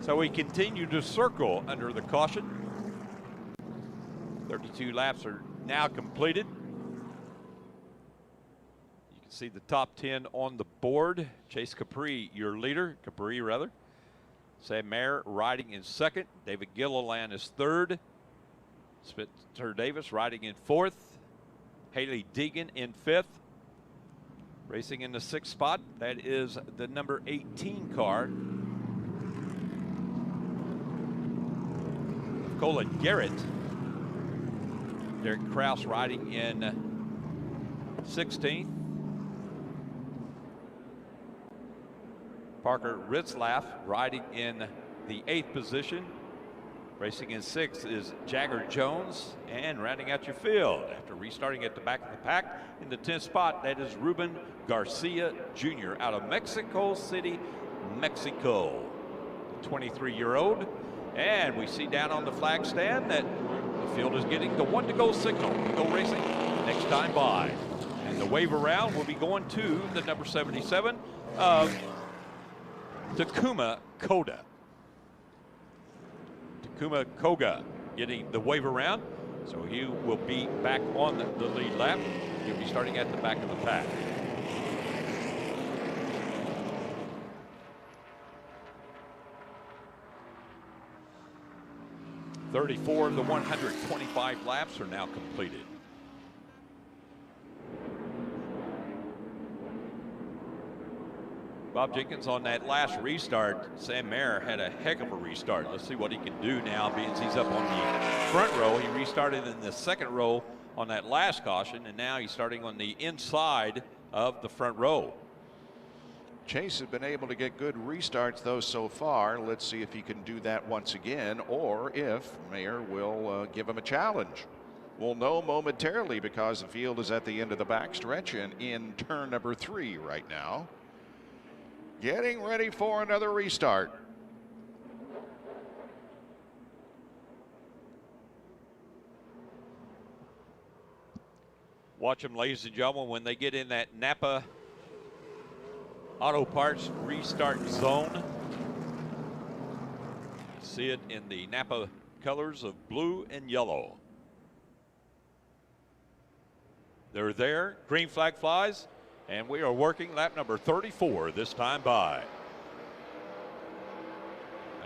So we continue to circle under the caution. 32 laps are now completed. You can see the top 10 on the board. Chase Capri, your leader, Sam Mayer riding in second. David Gilliland is third. Spencer Davis riding in fourth. Haley Deegan in fifth. Racing in the sixth spot, that is the number 18 car. Colin Garrett. Derek Kraus riding in 16th. Parker Ritzlaff riding in the 8th position. Racing in 6th is Jagger Jones. And rounding out your field after restarting at the back of the pack in the 10th spot, that is Ruben Garcia Jr. out of Mexico City, Mexico. 23-year-old. And we see down on the flag stand that the field is getting the 1 to go signal. We go racing next time by. And the wave around will be going to the number 77 of Takuma Koda. Takuma Koga getting the wave around. So he will be back on the lead lap. He'll be starting at the back of the pack. "34 of the 125 laps are now completed. Bob Jenkins on that last restart. Sam Mayer had a heck of a restart. Let's see what he can do now, being he's up on the front row. He restarted in the second row on that last caution, and now he's starting on the inside of the front row. Chase has been able to get good restarts, though, so far. Let's see if he can do that once again, or if Mayer will give him a challenge. We'll know momentarily because the field is at the end of the backstretch and in turn number 3 right now. Getting ready for another restart. Watch them, ladies and gentlemen, when they get in that Napa Auto Parts restart zone. See it in the Napa colors of blue and yellow. They're there, green flag flies, and we are working lap number 34 this time by.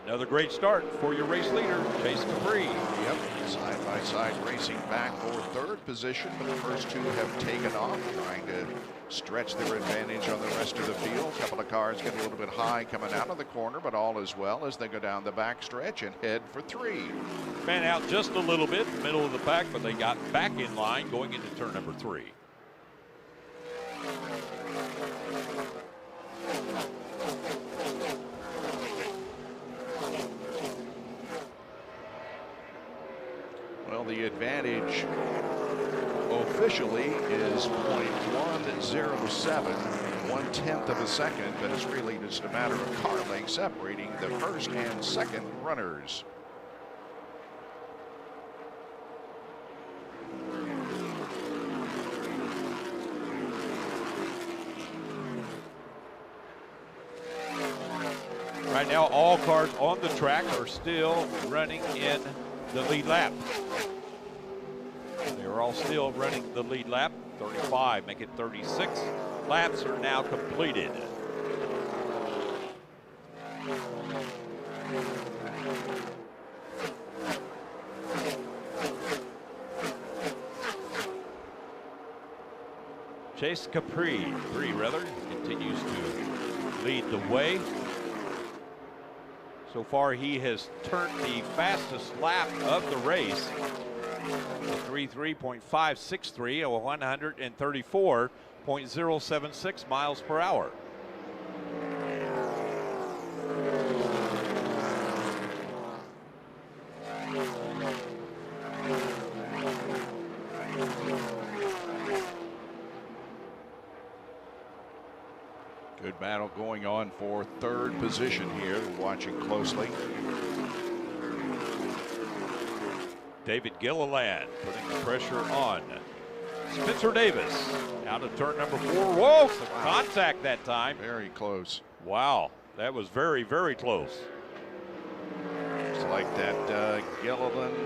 Another great start for your race leader, Chase Capri. Yep, side-by-side racing back for third position, but the first two have taken off, trying to stretch their advantage on the rest of the field. A couple of cars get a little bit high coming out of the corner, but all is well as they go down the back stretch and head for 3. Fan out just a little bit, middle of the pack, but they got back in line going into turn number 3. Well, the advantage officially is .107, 1/10 of a second, but it's really just a matter of car length separating the first and second runners. Right now, all cars on the track are still running in the lead lap. They are all still running the lead lap. 35, make it 36. Laps are now completed. Chase Capri continues to lead the way. So far, he has turned the fastest lap of the race. 33.563 or 134.076 miles per hour. Good battle going on for third position here. We're watching closely. David Gilliland putting the pressure on Spencer Davis out of turn number 4. Whoa, some contact that time. Very close. Wow, that was very, very close. It's like that Gilliland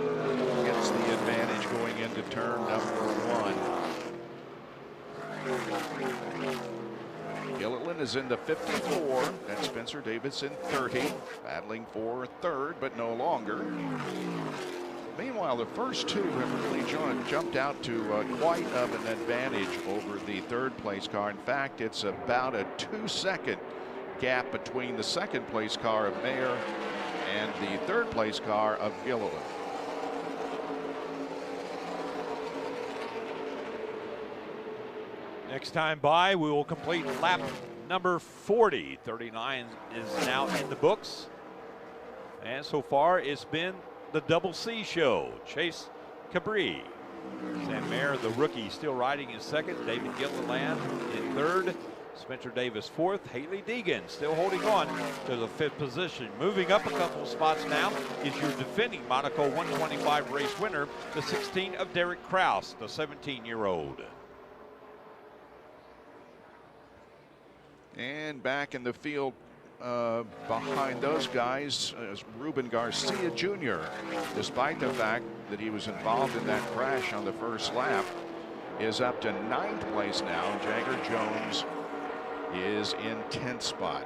gets the advantage going into turn number 1. Gilliland is into 54 and Spencer Davis in 30, battling for third, but no longer. Meanwhile, the first two have really jumped out to quite of an advantage over the third place car. In fact, it's about a 2-second gap between the second place car of Mayer and the third place car of Gilliland. Next time by, we will complete lap number 40. 39 is now in the books. And so far, it's been the Double C show. Chase Cabri. Sam Mayer, the rookie, still riding in second. David Gilliland in third. Spencer Davis fourth. Haley Deegan still holding on to the 5th position. Moving up a couple of spots now is your defending Monaco 125 race winner, the 16 of Derek Kraus, the 17-year-old. And back in the field behind those guys is Ruben Garcia Jr. Despite the fact that he was involved in that crash on the first lap, is up to 9th place now. Jagger Jones is in 10th spot.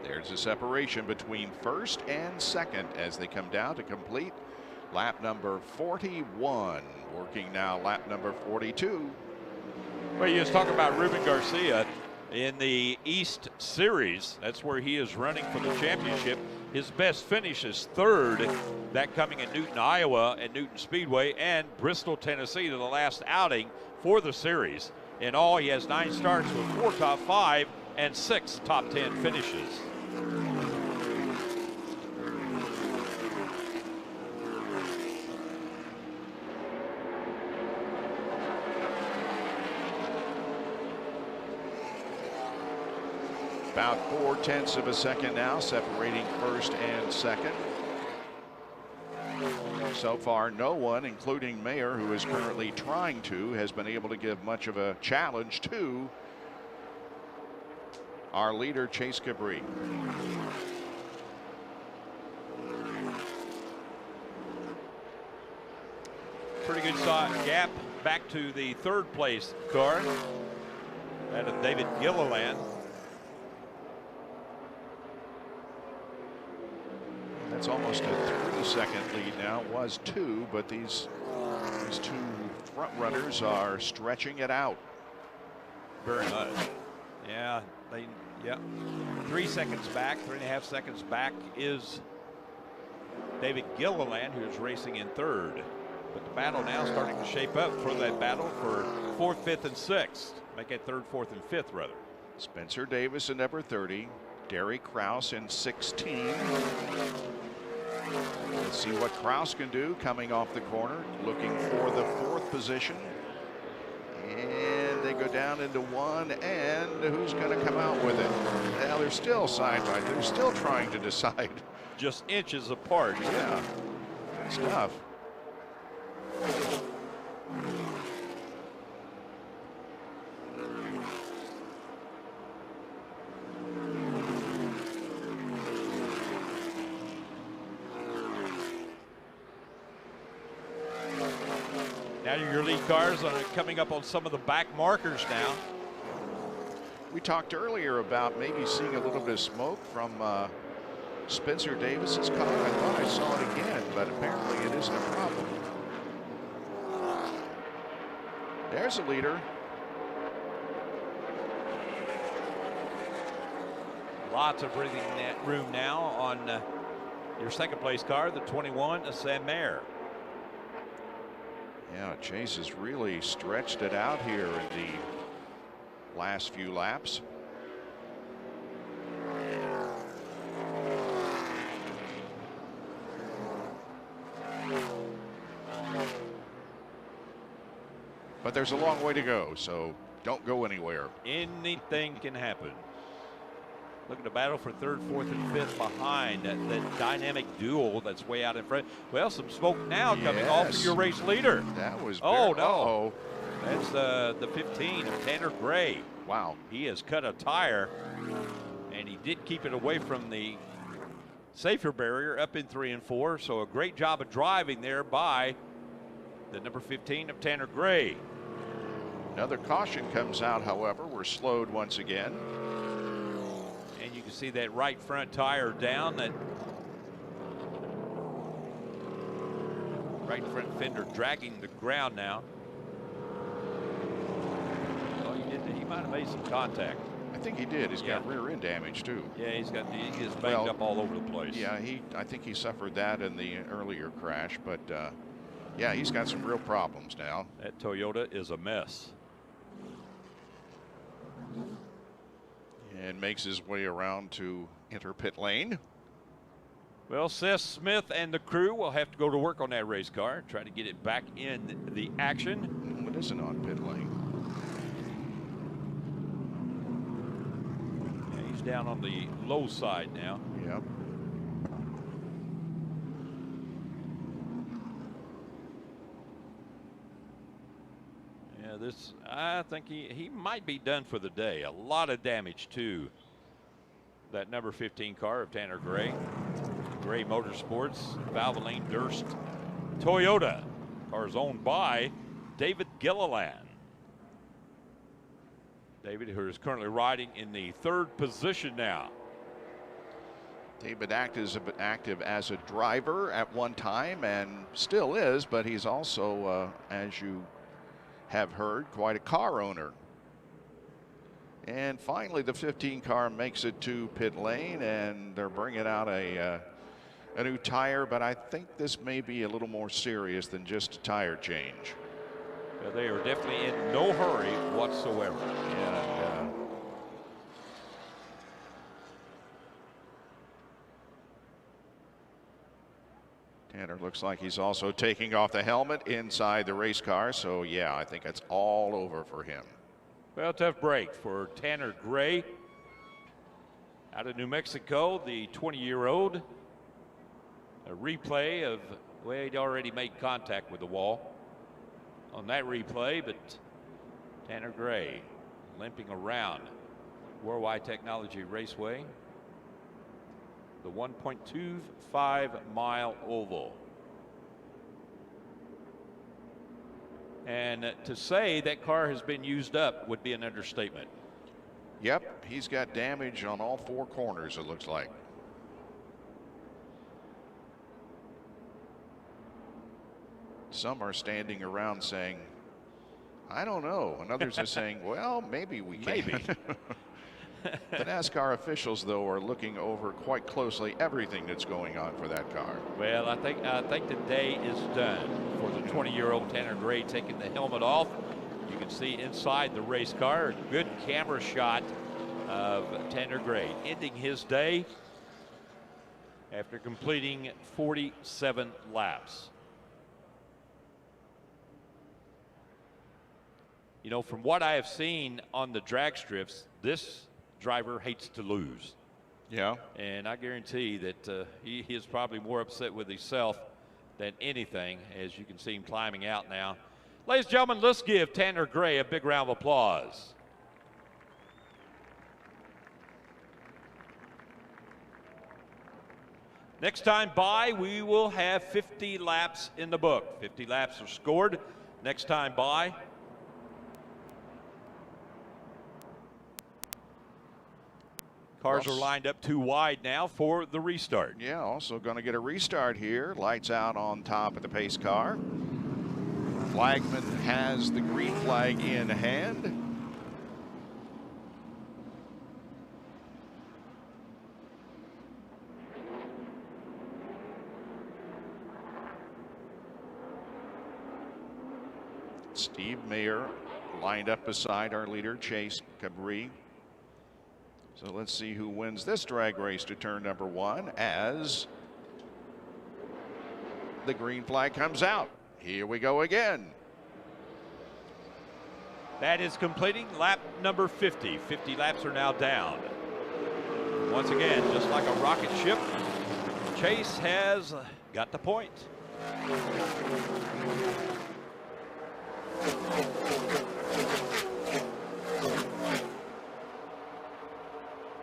There's a separation between first and second as they come down to complete lap number 41. Working now lap number 42. Well, you was talking about Ruben Garcia in the East Series. That's where he is running for the championship. His best finish is third, that coming in Newton, Iowa at Newton Speedway, and Bristol, Tennessee, to the last outing for the series. In all, he has 9 starts with 4 top 5 and 6 top 10 finishes. About 4/10 of a second now separating first and second. So far, no one, including Mayer, who is currently trying to, has been able to give much of a challenge to our leader, Chase Cabri. Pretty good gap back to the 3rd place car, that of David Gilliland. That's almost a 3-second lead now. It was 2, but these 2 front runners are stretching it out. Very much. Yeah, 3 seconds back, 3.5 seconds back is David Gilliland, who is racing in 3rd. But the battle now starting to shape up for that battle for 4th, 5th, and 6th. Make it 3rd, 4th, and 5th, rather. Spencer Davis in number 30. Derek Kraus in 16. Let's see what Kraus can do coming off the corner, looking for the 4th position. And they go down into 1, and who's going to come out with it? Well, they're still side by. They're still trying to decide. Just inches apart. Yeah, good stuff. Now your lead cars are coming up on some of the back markers now. We talked earlier about maybe seeing a little bit of smoke from Spencer Davis's car. I thought I saw it again, but apparently it isn't a problem. There's a leader. Lots of breathing room now on your 2nd place car, the 21 of Sam Mayer. Yeah, Chase has really stretched it out here in the last few laps. But there's a long way to go, so don't go anywhere. Anything can happen. Look at the battle for third, fourth, and fifth behind that dynamic duel that's way out in front. Well, some smoke now coming off of your race leader. That was no. Uh-oh. That's the 15 of Tanner Gray. Wow. He has cut a tire, and he did keep it away from the safer barrier up in 3 and 4. So a great job of driving there by the number 15 of Tanner Gray. Another caution comes out, however. We're slowed once again. And you can see that right front tire down. That right front fender dragging the ground now. Oh, he might have made some contact. I think he did. He's got rear end damage too. Yeah, he gets banged up all over the place. Yeah, I think he suffered that in the earlier crash, but yeah, he's got some real problems now. That Toyota is a mess. And makes his way around to enter pit lane. Well, Seth Smith and the crew will have to go to work on that race car, try to get it back in the action. It isn't on pit lane. Yeah, he's down on the low side now. Yep. I think he might be done for the day. A lot of damage to that number 15 car of Tanner Gray. Gray Motorsports, Valvoline Durst Toyota. Car is owned by David Gilliland. David, who is currently riding in the 3rd position now. David active as a driver at one time and still is, but he's also, as you have heard, quite a car owner. And finally the 15 car makes it to pit lane, and they're bringing out a new tire, but I think this may be a little more serious than just a tire change. They are definitely in no hurry whatsoever. Yeah. Tanner looks like he's also taking off the helmet inside the race car. So, yeah, I think that's all over for him. Well, tough break for Tanner Gray. Out of New Mexico, the 20-year-old. A replay of, well, he'd already made contact with the wall on that replay, but Tanner Gray limping around Worldwide Technology Raceway. The 1.25-mile oval. And to say that car has been used up would be an understatement. Yep, he's got damage on all 4 corners, it looks like. Some are standing around saying, I don't know. And others are saying, well, maybe we can. Maybe. The NASCAR officials, though, are looking over quite closely everything that's going on for that car. Well, I think the day is done for the 20-year-old Tanner Gray taking the helmet off. You can see inside the race car a good camera shot of Tanner Gray ending his day after completing 47 laps. You know, from what I have seen on the drag strips, this driver hates to lose. Yeah. And I guarantee that he is probably more upset with himself than anything, as you can see him climbing out now. Ladies and gentlemen, let's give Tanner Gray a big round of applause. Next time by, we will have 50 laps in the book. 50 laps are scored. Next time by. Cars are lined up too wide now for the restart. Yeah, also going to get a restart here. Lights out on top of the pace car. Flagman has the green flag in hand. Steve Mayer lined up beside our leader, Chase Cabri. So let's see who wins this drag race to turn number 1 as the green flag comes out. Here we go again. That is completing lap number 50. 50 laps are now down. Once again, just like a rocket ship, Chase has got the point.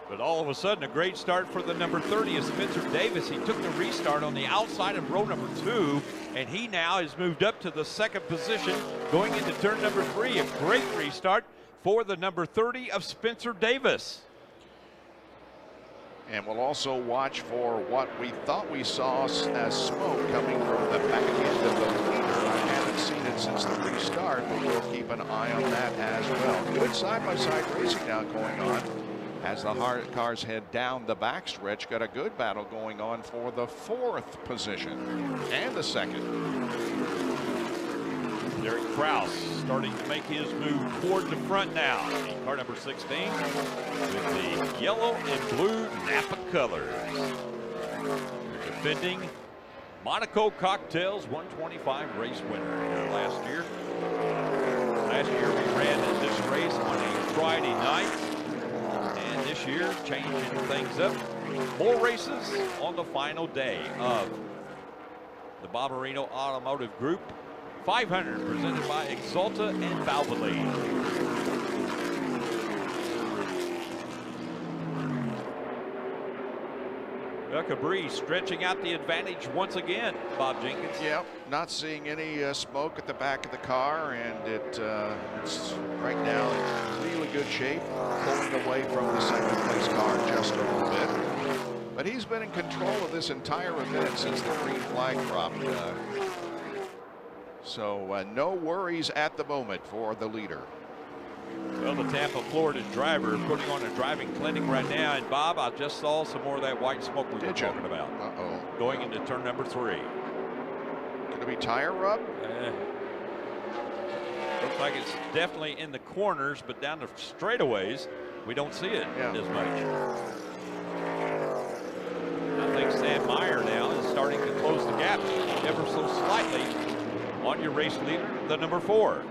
But all of a sudden, a great start for the number 30 is Spencer Davis. He took the restart on the outside of row number 2, and he now has moved up to the second position going into turn number 3. A great restart for the number 30 of Spencer Davis. And we'll also watch for what we thought we saw as smoke coming from the back end of the leader. I haven't seen it since the restart, but we'll keep an eye on that as well. Good side-by-side racing now going on as the cars head down the backstretch. Got a good battle going on for the 4th position and the 2nd. Derek Kraus starting to make his move toward the front now. Car number 16 with the yellow and blue Napa colors. Defending Monaco Cocktails 125 race winner here last year. Last year we ran this race on a Friday night. And this year changing things up. More races on the final day of the Barberino Automotive Group 500 presented by Exalta and Valvoline. Cabri stretching out the advantage once again, Bob Jenkins. Yep, not seeing any smoke at the back of the car, and it's right now in really good shape, pulling away from the second place car just a little bit. But he's been in control of this entire event since the green flag dropped. So no worries at the moment for the leader. Well, the Tampa, Florida driver putting on a driving clinic right now. And Bob, I just saw some more of that white smoke we were talking about. Uh-oh. Going into turn number 3. Could it be tire rub? Looks like it's definitely in the corners, but down the straightaways, we don't see it as much. I think Sam Meyer now is starting to close the gap ever so slightly on your race leader, the number 4.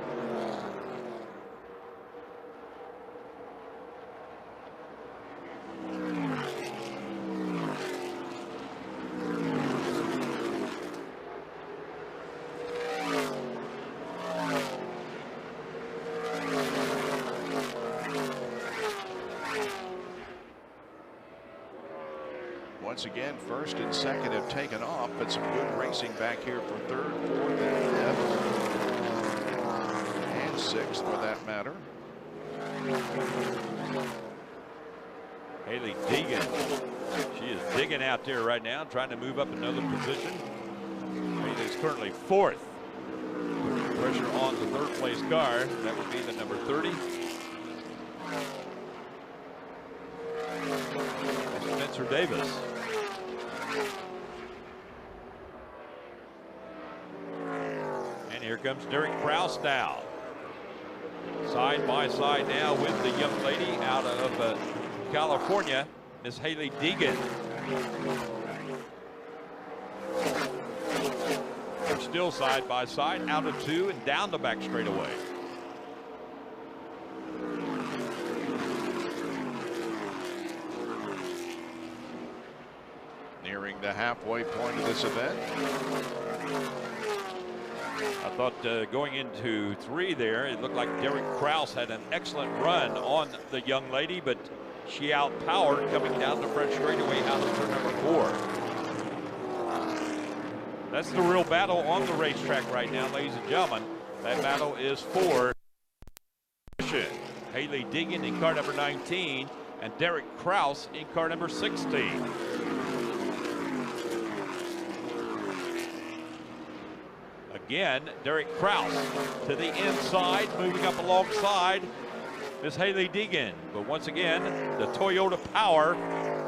Once again, first and second have taken off, but some good racing back here for third, fourth, and fifth, and sixth for that matter. Haley Deegan, she is digging out there right now, trying to move up another position. Haley's currently 4th. Pressure on the 3rd place car. That would be the number 30. Spencer Davis. And here comes Derek Kraus now. Side by side now with the young lady out of California, Miss Haley Deegan. They're still side by side, out of 2 and down the back straightaway. Nearing the halfway point of this event. I thought going into 3 there, it looked like Derek Kraus had an excellent run on the young lady, but she outpowered coming down the front straightaway out of turn number 4. That's the real battle on the racetrack right now, ladies and gentlemen. That battle is for Haley Deegan in car number 19 and Derek Kraus in car number 16. Again, Derek Kraus to the inside, moving up alongside Miss Haley Deegan. But once again, the Toyota power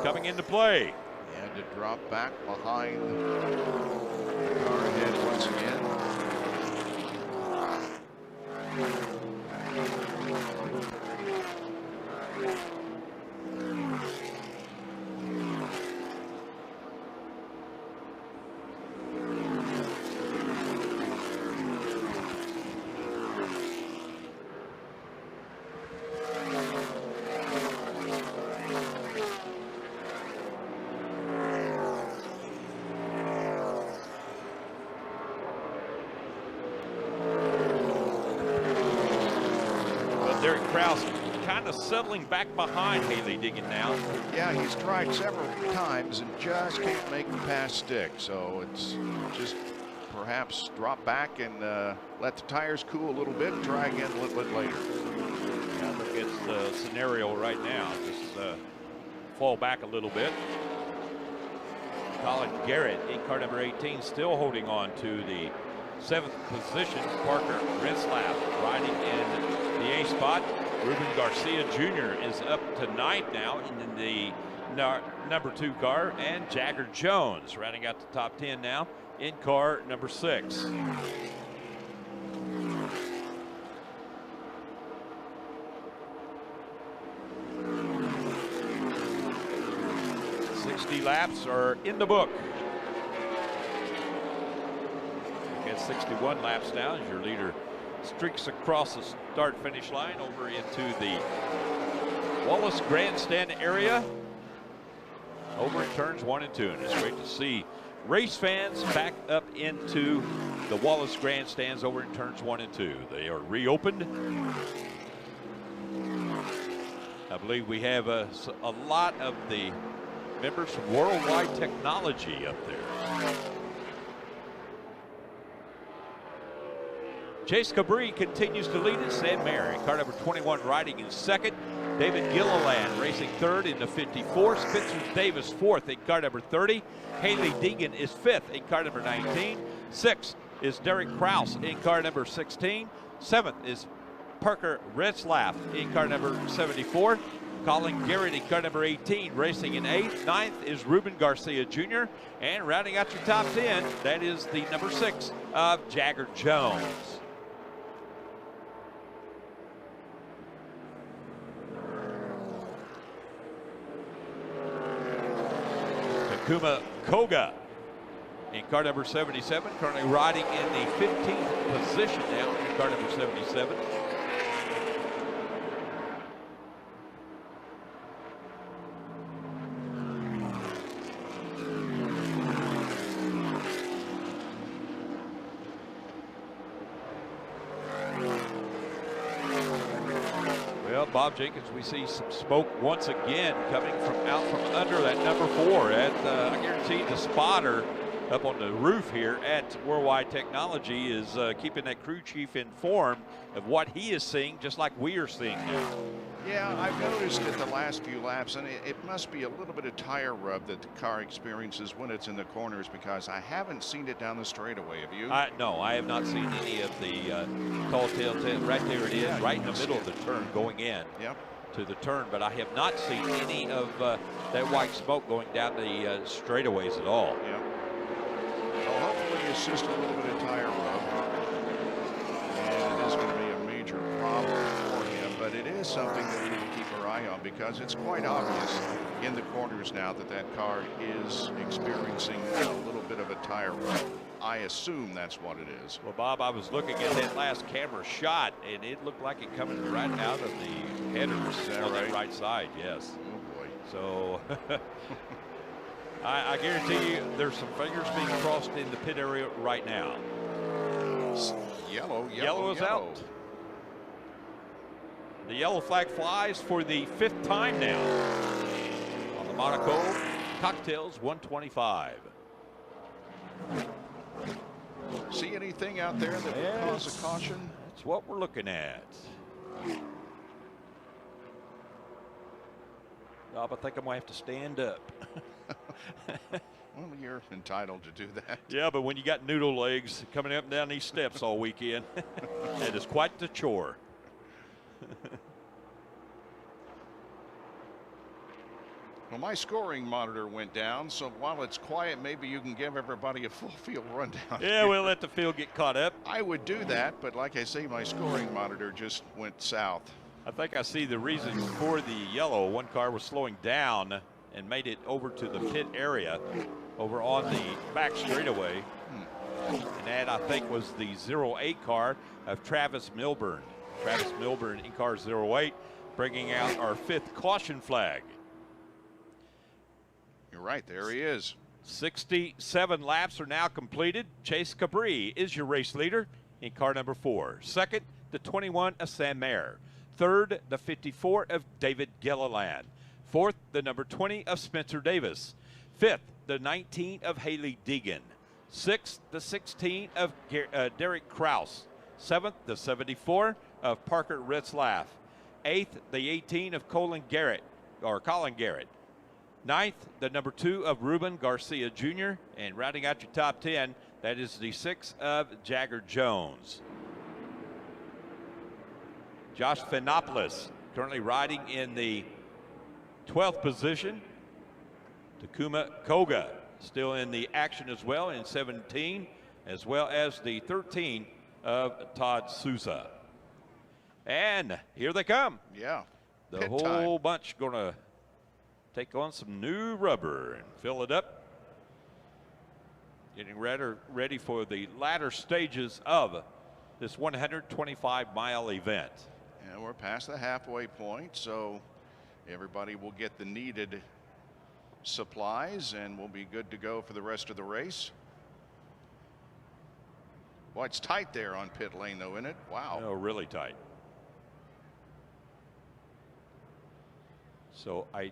coming into play. And to drop back behind the car ahead once again. Derek Kraus kind of settling back behind Haley Diggin now. Yeah, he's tried several times and just can't make the pass stick. So it's just perhaps drop back and let the tires cool a little bit and try again a little bit later. Yeah, look at the scenario right now. Just fall back a little bit. Colin Garrett in car number 18 still holding on to the 7th position. Parker Renslav riding in the A spot. Ruben Garcia Jr. is up to 9th now in the number 2 car, and Jagger Jones rounding out the top 10 now in car number 6. Laps are in the book. At 61 laps now as your leader streaks across the start-finish line over into the Wallace Grandstand area, over in turns 1 and 2. And it's great to see race fans back up into the Wallace Grandstands over in turns 1 and 2. They are reopened. I believe we have a lot of the members from Worldwide Technology up there. Chase Cabri continues to lead in San Mary. Car number 21 riding in 2nd. David Gilliland racing 3rd in the 54. Spencer Davis 4th in car number 30. Haley Deegan is 5th in car number 19. 6th is Derek Kraus in car number 16. 7th is Parker Renslav in car number 74. Colin Garrett in car number 18 racing in 8th. 9th is Ruben Garcia Jr. And rounding out your top 10, that is the number 6 of Jagger Jones. Takuma Koga in car number 77, currently riding in the 15th position now in car number 77. Bob Jenkins, we see some smoke once again coming from out from under that number 4. I guarantee the spotter up on the roof here at Worldwide Technology is keeping that crew chief informed of what he is seeing, just like we are seeing now. Yeah, I've noticed it the last few laps, and it must be a little bit of tire rub that the car experiences when it's in the corners, because I haven't seen it down the straightaway. Have you? No, I have not seen any of the tall tale. Right there it is, yeah, right in the middle of the turn going in to the turn, but I have not seen any of that white smoke going down the straightaways at all. Yeah. So hopefully it's just a little bit of tire rub, and it is going to be a major problem for him, but it is something that we need to keep our eye on, because it's quite obvious in the corners now that that car is experiencing a little bit of a tire rub. I assume that's what it is. Well, Bob, I was looking at that last camera shot, and it looked like it coming right out of the headers on the right side, yes. Oh, boy. So I guarantee you there's some fingers being crossed in the pit area right now. Yellow is out. The yellow flag flies for the 5th time now on the Monaco Cocktails 125. See anything out there that would cause a caution? That's what we're looking at. Bob, I think I'm going to have to stand up. Well, you're entitled to do that. Yeah, but when you got noodle legs coming up and down these steps all weekend, that is quite the chore. Well, my scoring monitor went down, so while it's quiet, maybe you can give everybody a full field rundown. Yeah, we'll let the field get caught up. I would do that, but like I say, my scoring monitor just went south. I think I see the reason for the yellow. One car was slowing down and made it over to the pit area over on the back straightaway. And that, I think, was the 08 car of Travis Milburn. Travis Milburn in car 08, bringing out our 5th caution flag. You're right, there he is. 67 laps are now completed. Chase Cabri is your race leader in car number 4. 2nd, the 21 of San Mare. Third, the 54 of David Gilliland. Fourth, the number 20 of Spencer Davis. Fifth, the 19 of Haley Deegan. Sixth, the 16 of Derek Kraus. Seventh, the 74 of Parker Ritzlaff. Eighth, the 18 of Colin Garrett. Ninth, the number 2 of Ruben Garcia Jr. And rounding out your top 10, that is the 6 of Jagger Jones. Josh Finopoulos currently riding in the 12th position. Takuma Koga still in the action as well in 17, as well as the 13 of Todd Sousa. And here they come. Yeah. The Pit whole time. bunch going to take on some new rubber and fill it up. Getting ready for the latter stages of this 125-mile event. And we're past the halfway point, so everybody will get the needed supplies and we'll be good to go for the rest of the race. Well, it's tight there on pit lane, though, isn't it? Wow. Oh, really tight. So I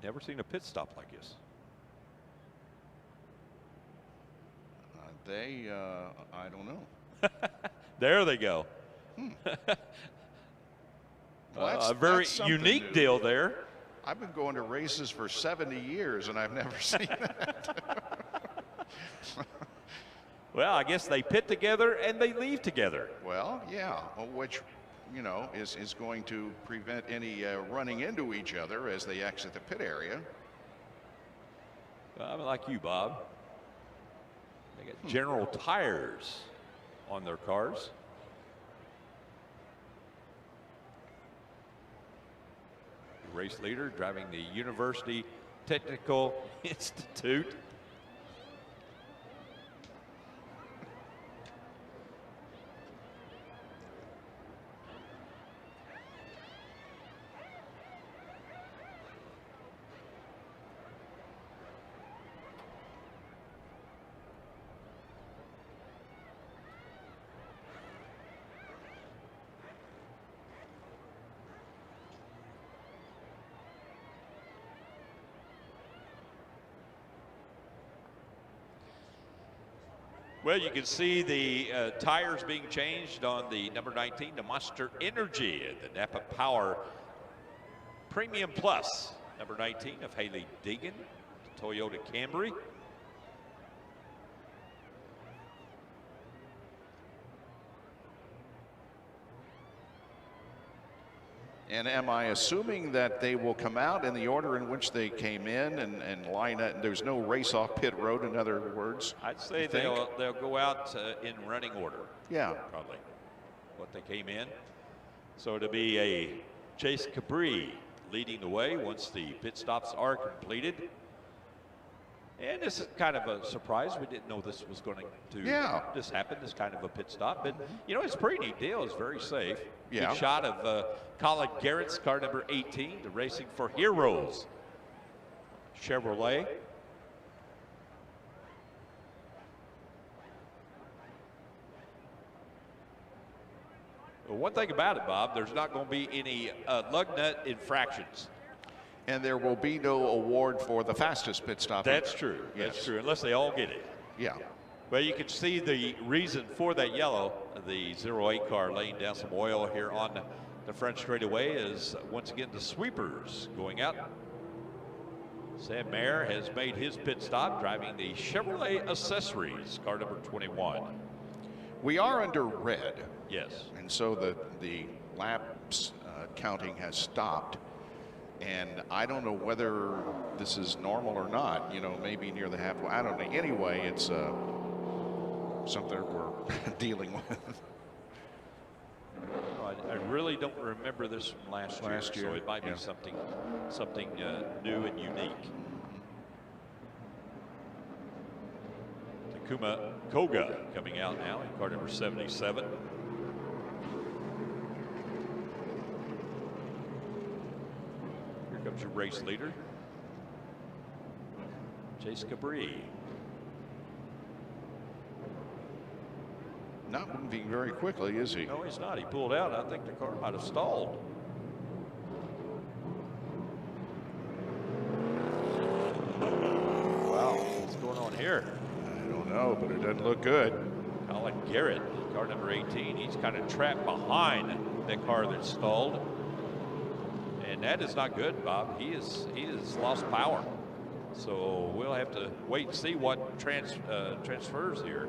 never seen a pit stop like this. I don't know. There they go. Well, a very that's something unique new. deal there. I've been going to races for 70 years and I've never seen that. Well, I guess they pit together and they leave together. Well, yeah, which, you know, is going to prevent any running into each other as they exit the pit area. I'm like you, Bob. They got General Tires on their cars. Race leader driving the University Technical Institute. Well, you can see the tires being changed on the number 19, the Monster Energy, the Napa Power Premium Plus. Number 19 of Haley Deegan, the Toyota Camry. And am I assuming that they will come out in the order in which they came in and line up? There's no race off pit road, in other words? I'd say you think? they'll go out in running order. Yeah. Probably what they came in. So it'll be a Chase Cabri leading the way once the pit stops are completed. And this is kind of a surprise. We didn't know this was going to just happen, this kind of a pit stop. But, you know, it's a pretty neat deal. It's very safe. Yeah. Good shot of Colin Garrett's car number 18, the Racing for Heroes Chevrolet. Well, one thing about it, Bob, there's not going to be any lug nut infractions. And there will be no award for the fastest pit stop. That's true. Yes. That's true, unless they all get it. Yeah. Well, you can see the reason for that yellow. The 08 car laying down some oil here on the front straightaway is once again the sweepers going out. Sam Mayer has made his pit stop driving the Chevrolet Accessories, car number 21. We are under red. Yes. And so the laps counting has stopped. And I don't know whether this is normal or not, you know, maybe near the halfway. I don't know. Anyway, it's something we're dealing with. I really don't remember this from last year, so it might be something new and unique. Takuma Koga coming out now in car number 77. Here comes your race leader, Chase Cabri. Not moving very quickly, is he? No, he's not. He pulled out. I think the car might have stalled. Wow, what's going on here? I don't know, but it doesn't look good. Colin Garrett, car number 18, he's kind of trapped behind that car that stalled. And that is not good, Bob. He has lost power. So we'll have to wait and see what transfers here.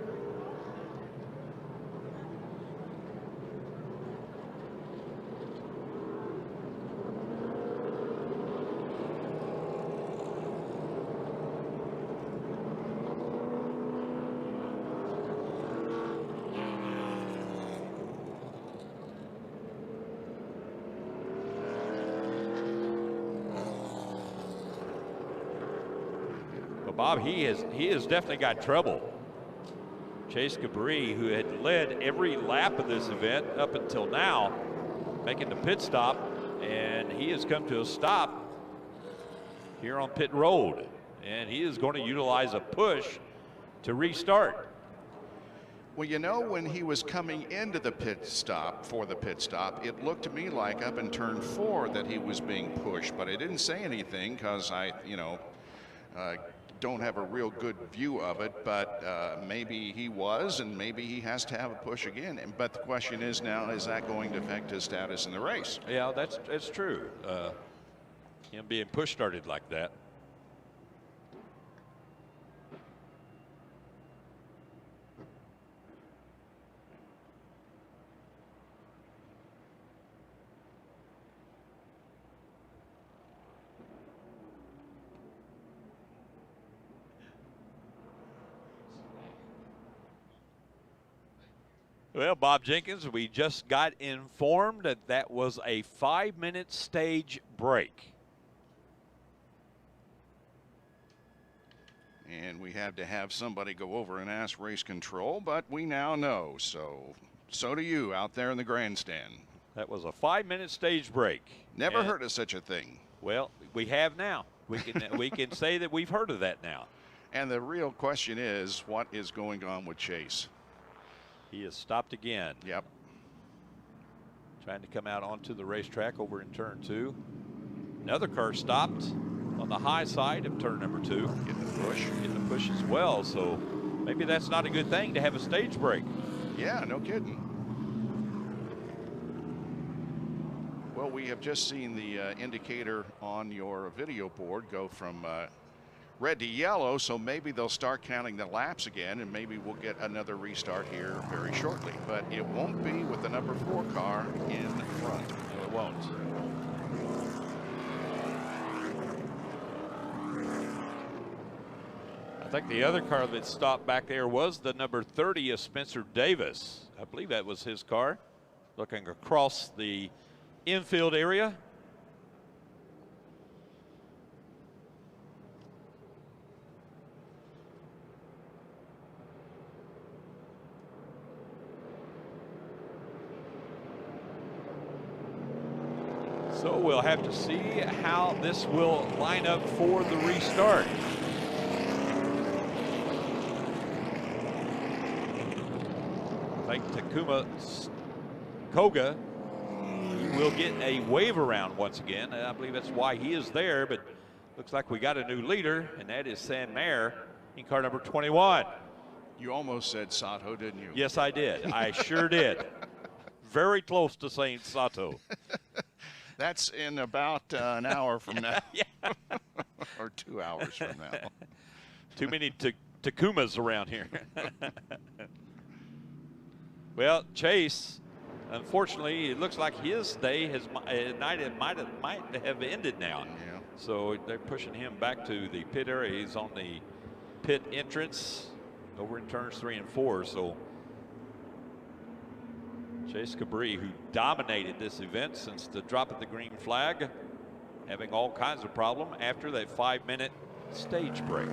Bob, he has definitely got trouble. Chase Cabri, who had led every lap of this event up until now, making the pit stop, and he has come to a stop here on pit road, and he is going to utilize a push to restart. Well, you know, when he was coming into the pit stop, it looked to me like up in turn 4 that he was being pushed, but I didn't say anything because I, don't have a real good view of it, but maybe he was, and maybe he has to have a push again. But the question is now, is that going to affect his status in the race? Yeah, that's true. Him being push started like that. Well, Bob Jenkins, we just got informed that that was a 5-minute stage break. And we had to have somebody go over and ask race control, but we now know. So do you out there in the grandstand. That was a 5-minute stage break. Never heard of such a thing. Well, we have now. We can say that we've heard of that now. And the real question is, what is going on with Chase? He has stopped again. Yep. Trying to come out onto the racetrack over in turn 2. Another car stopped on the high side of turn number 2. Getting the push. Getting the push as well. So maybe that's not a good thing to have a stage break. Yeah, no kidding. Well, we have just seen the indicator on your video board go from red to yellow, so maybe they'll start counting the laps again, and maybe we'll get another restart here very shortly. But it won't be with the number 4 car in front. No, it won't. I think the other car that stopped back there was the number 30 of Spencer Davis. I believe that was his car, looking across the infield area. So we'll have to see how this will line up for the restart. I think Takuma Koga will get a wave around once again. And I believe that's why he is there, but looks like we got a new leader, and that is Sam Mayer in car number 21. You almost said Sato, didn't you? Yes, I did. I sure did. Very close to saying Sato. That's in about an hour from now. Yeah. Or 2 hours from now. Too many Takumas around here. Well, Chase, unfortunately, it looks like his day might have ended now. Yeah. So they're pushing him back to the pit area. He's on the pit entrance over in turns 3 and 4. So Chase Cabri, who dominated this event since the drop of the green flag, having all kinds of problem after that 5-minute stage break.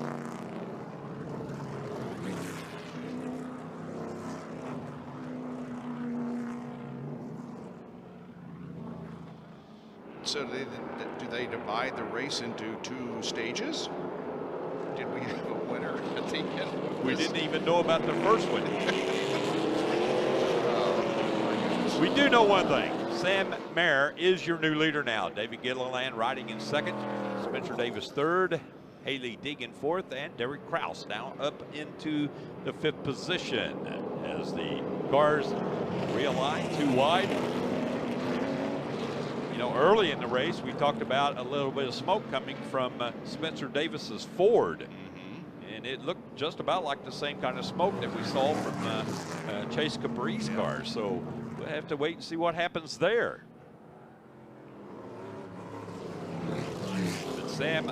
So do they divide the race into 2 stages? Did we have a winner at the end? We didn't even know about the first one. We do know one thing. Sam Mayer is your new leader now. David Gilliland riding in second. Spencer Davis third. Haley Deegan fourth. And Derek Kraus now up into the fifth position as the cars realign too wide. You know, early in the race, we talked about a little bit of smoke coming from Spencer Davis's Ford. And it looked just about like the same kind of smoke that we saw from Chase Cabri's car. So we'll have to wait and see what happens there. But Sam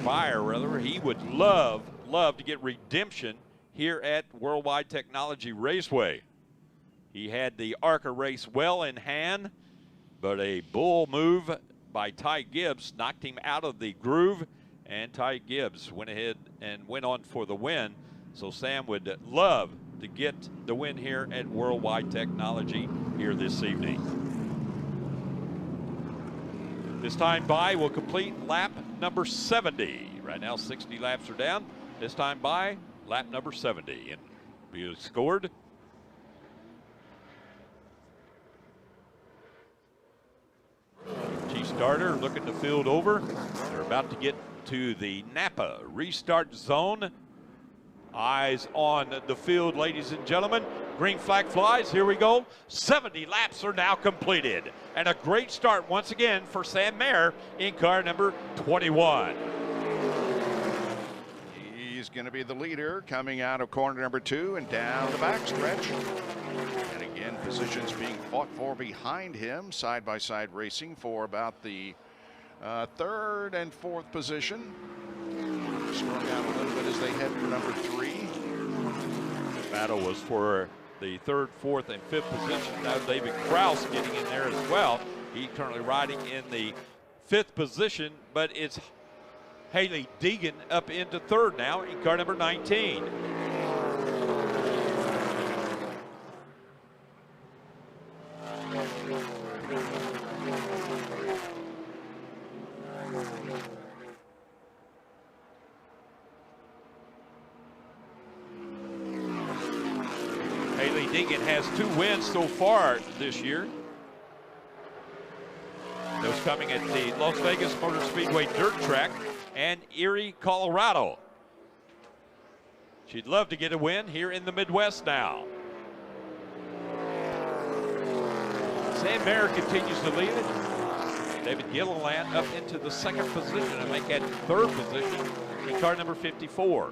Meyer, rather, he would love to get redemption here at Worldwide Technology Raceway. He had the ARCA race well in hand, but a bull move by Ty Gibbs knocked him out of the groove, and Ty Gibbs went ahead and went on for the win. So Sam would love to get the win here at Worldwide Technology here this evening. This time by will complete lap number 70. Right now 60 laps are down. This time by lap number 70 and be scored. Chief starter looking to field over. They're about to get to the Napa restart zone. Eyes on the field, ladies and gentlemen. Green flag flies. Here we go. 70 laps are now completed. And a great start once again for Sam Mayer in car number 21. He's going to be the leader coming out of corner number 2 and down the backstretch. And again, positions being fought for behind him, side-by-side racing for about the third and fourth position. Slowing down a little bit as they head for number 3. The battle was for the third, fourth, and fifth position. Now David Kraus getting in there as well. He's currently riding in the fifth position, but it's Haley Deegan up into third now in car number 19. Haley Deegan has 2 wins so far this year. Those coming at the Las Vegas Motor Speedway dirt track and Erie, Colorado. She'd love to get a win here in the Midwest now. Sam Mayer continues to lead it. David Gilliland up into the second position and make that third position in car number 54.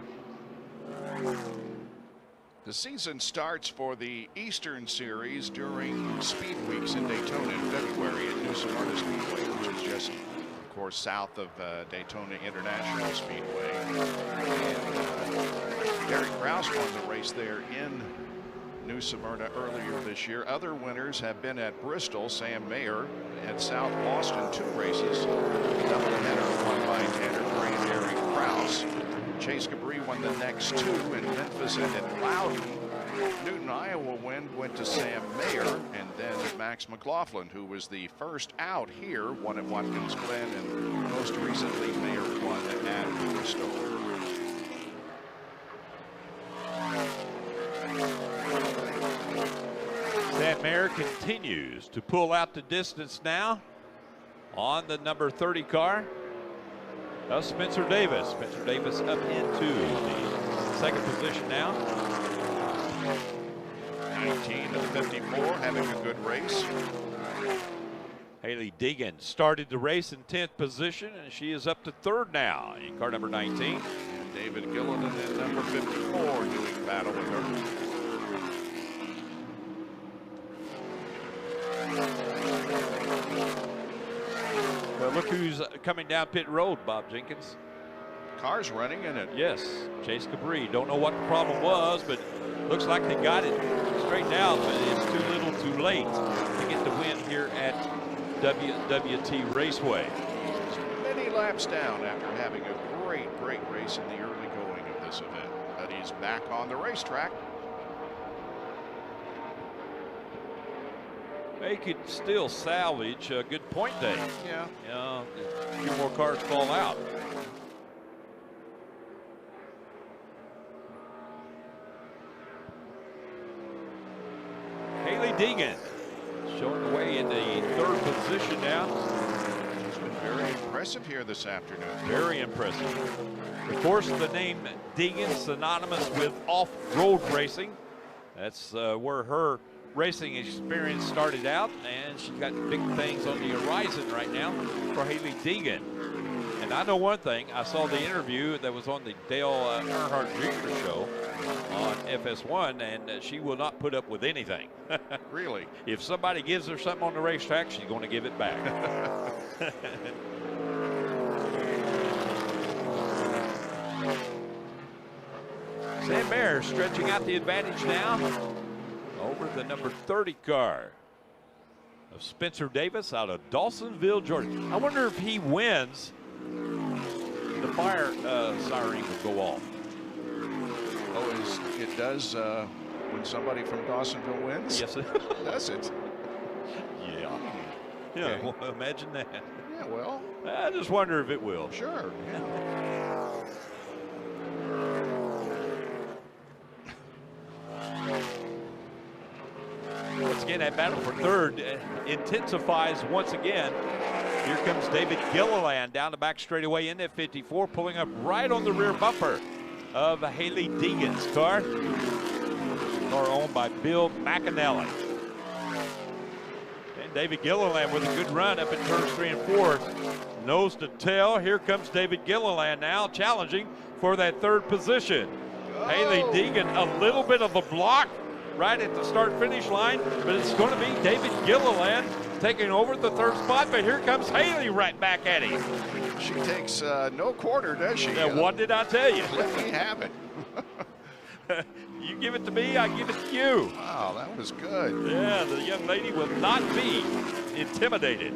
The season starts for the Eastern Series during Speed Weeks in Daytona in February at New Smyrna Speedway, which is just, of course, south of Daytona International Speedway. And Derek Kraus won the race there in New Smyrna earlier this year. Other winners have been at Bristol. Sam Mayer at South Boston, 2 races. Doubleheader won by Tanner Gray and Derek Kraus. Chase Cabri won the next 2 in Memphis and at Loudon. Newton, Iowa went to Sam Mayer, and then Max McLaughlin, who was the first out here, won at Watkins Glen, and most recently Mayer won at Bristol. Sam Mayer continues to pull out the distance now on the number 30 car. Spencer Davis. Spencer Davis up into the second position now. 19 to the 54, having a good race. Haley Deegan started the race in 10th position, and she is up to third now in car number 19. And David Gilliland at number 54 doing battle with her. Well, look who's coming down pit road, Bob Jenkins. Car's running in it. Yes, Chase Cabri. Don't know what the problem was, but looks like they got it straightened out, but it's too little too late to get the win here at WWT Raceway. Many laps down after having a great race in the early going of this event. But he's back on the racetrack. They could still salvage a good point day. Yeah. A few more cars fall out. Haley Deegan. position now. He's been very impressive here this afternoon. Very impressive. Of course, the name Deegan, synonymous with off-road racing. That's where her racing experience started out, and she's got big things on the horizon right now for Hailie Deegan. And I know one thing, I saw the interview that was on the Dale Earnhardt Jr. show on FS1, and she will not put up with anything. Really? If somebody gives her something on the racetrack, she's going to give it back. Sam Mayer stretching out the advantage now over the number 30 car of Spencer Davis out of Dawsonville, Georgia. I wonder if he wins, the fire siren will go off. Oh, it does when somebody from Dawsonville wins? Yes, Does it? Yeah. Yeah, Okay. well, imagine that. Yeah, well, I just wonder if it will. sure. Once again, that battle for third intensifies once again. Here comes David Gilliland down the back straightaway in that 54, pulling up right on the rear bumper of Hailie Deegan's car. Car owned by Bill McAnally. And David Gilliland with a good run up in turns 3 and 4. Nose to tail. Here comes David Gilliland now challenging for that third position. Hailie Deegan, a little bit of a block right at the start-finish line, but it's going to be David Gilliland taking over the third spot, but here comes Hailie right back at him. She takes no quarter, does she? Now, what did I tell you? Let me have it. You give it to me, I give it to you. Wow, that was good. Yeah, the young lady will not be intimidated.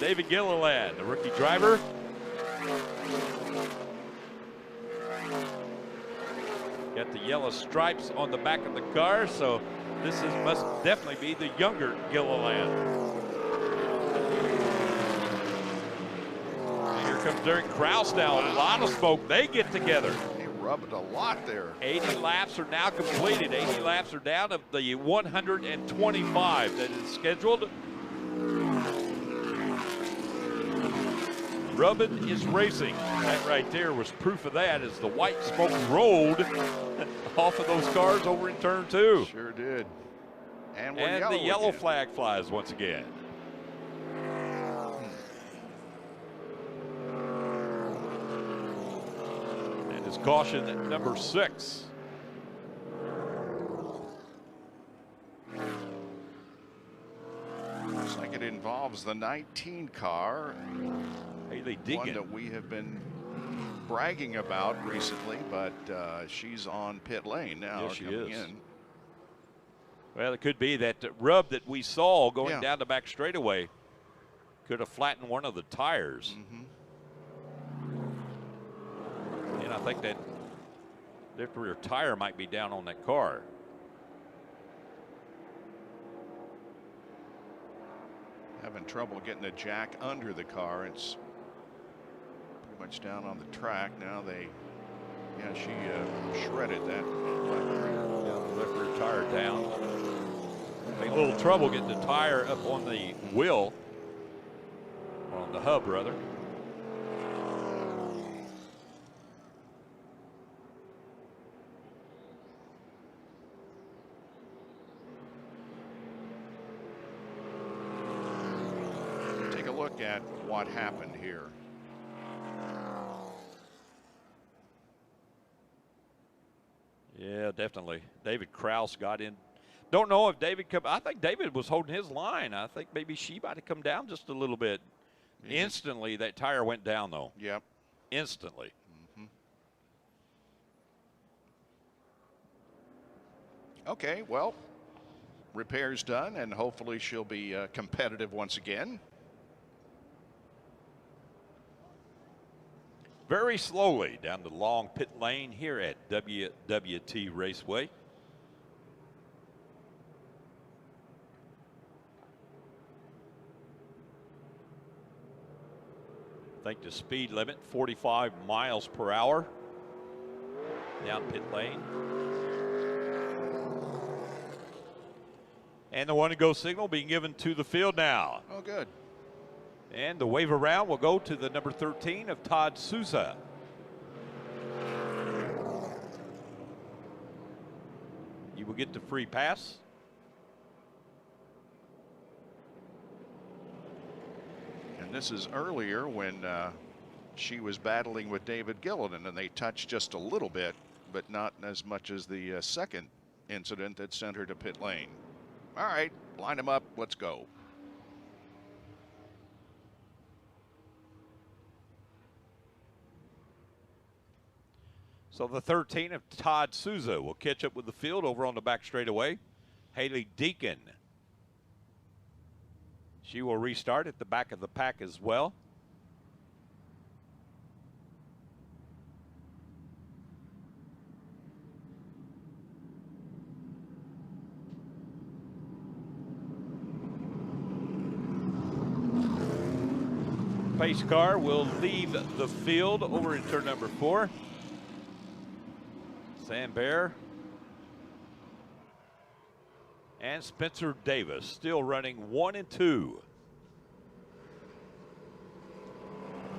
David Gilliland, the rookie driver. Got the yellow stripes on the back of the car, so must definitely be the younger Gilliland. And here comes Derek Kraus now. A lot of smoke. They get together. He rubbed a lot there. 80 laps are now completed. 80 laps are down of the 125 that is scheduled. Rubbin is racing. That right there was proof of that as the white smoke rolled off of those cars over in turn 2. Sure did. And the yellow again. flag flies once again. And his caution at number 6. Looks like it involves the 19 car. Hailie One Deegan. that we have been bragging about recently, but she's on pit lane now. Yes, she coming is. in. Well, it could be that rub that we saw going Yeah. down the back straightaway could have flattened one of the tires. And I think that rear tire might be down on that car. Having trouble getting the jack under the car. It's pretty much down on the track. Now she shredded that left rear. Yeah, the left rear tire down. Had a little trouble getting the tire up on the wheel, or on the hub rather. Take a look at what happened here. Yeah, definitely. David Kraus got in. Don't know if David come. I think David was holding his line. I think maybe she might have come down just a little bit. Instantly, that tire went down, though. Yep. Instantly. Okay, well, repairs done, and hopefully she'll be competitive once again. Very slowly down the long pit lane here at WWT Raceway. I think the speed limit 45 miles per hour down pit lane. And the 1-to-go signal being given to the field now. Oh, good. And the wave around will go to the number 13 of Todd Souza. You will get the free pass. And this is earlier when she was battling with David Gilliland, and they touched just a little bit, but not as much as the second incident that sent her to pit lane. All right, line them up. Let's go. So the 13 of Todd Souza will catch up with the field over on the back straightaway. Haley Deacon. She will restart at the back of the pack as well. Pace car will leave the field over in turn number 4. Sam Bear and Spencer Davis still running 1 and 2.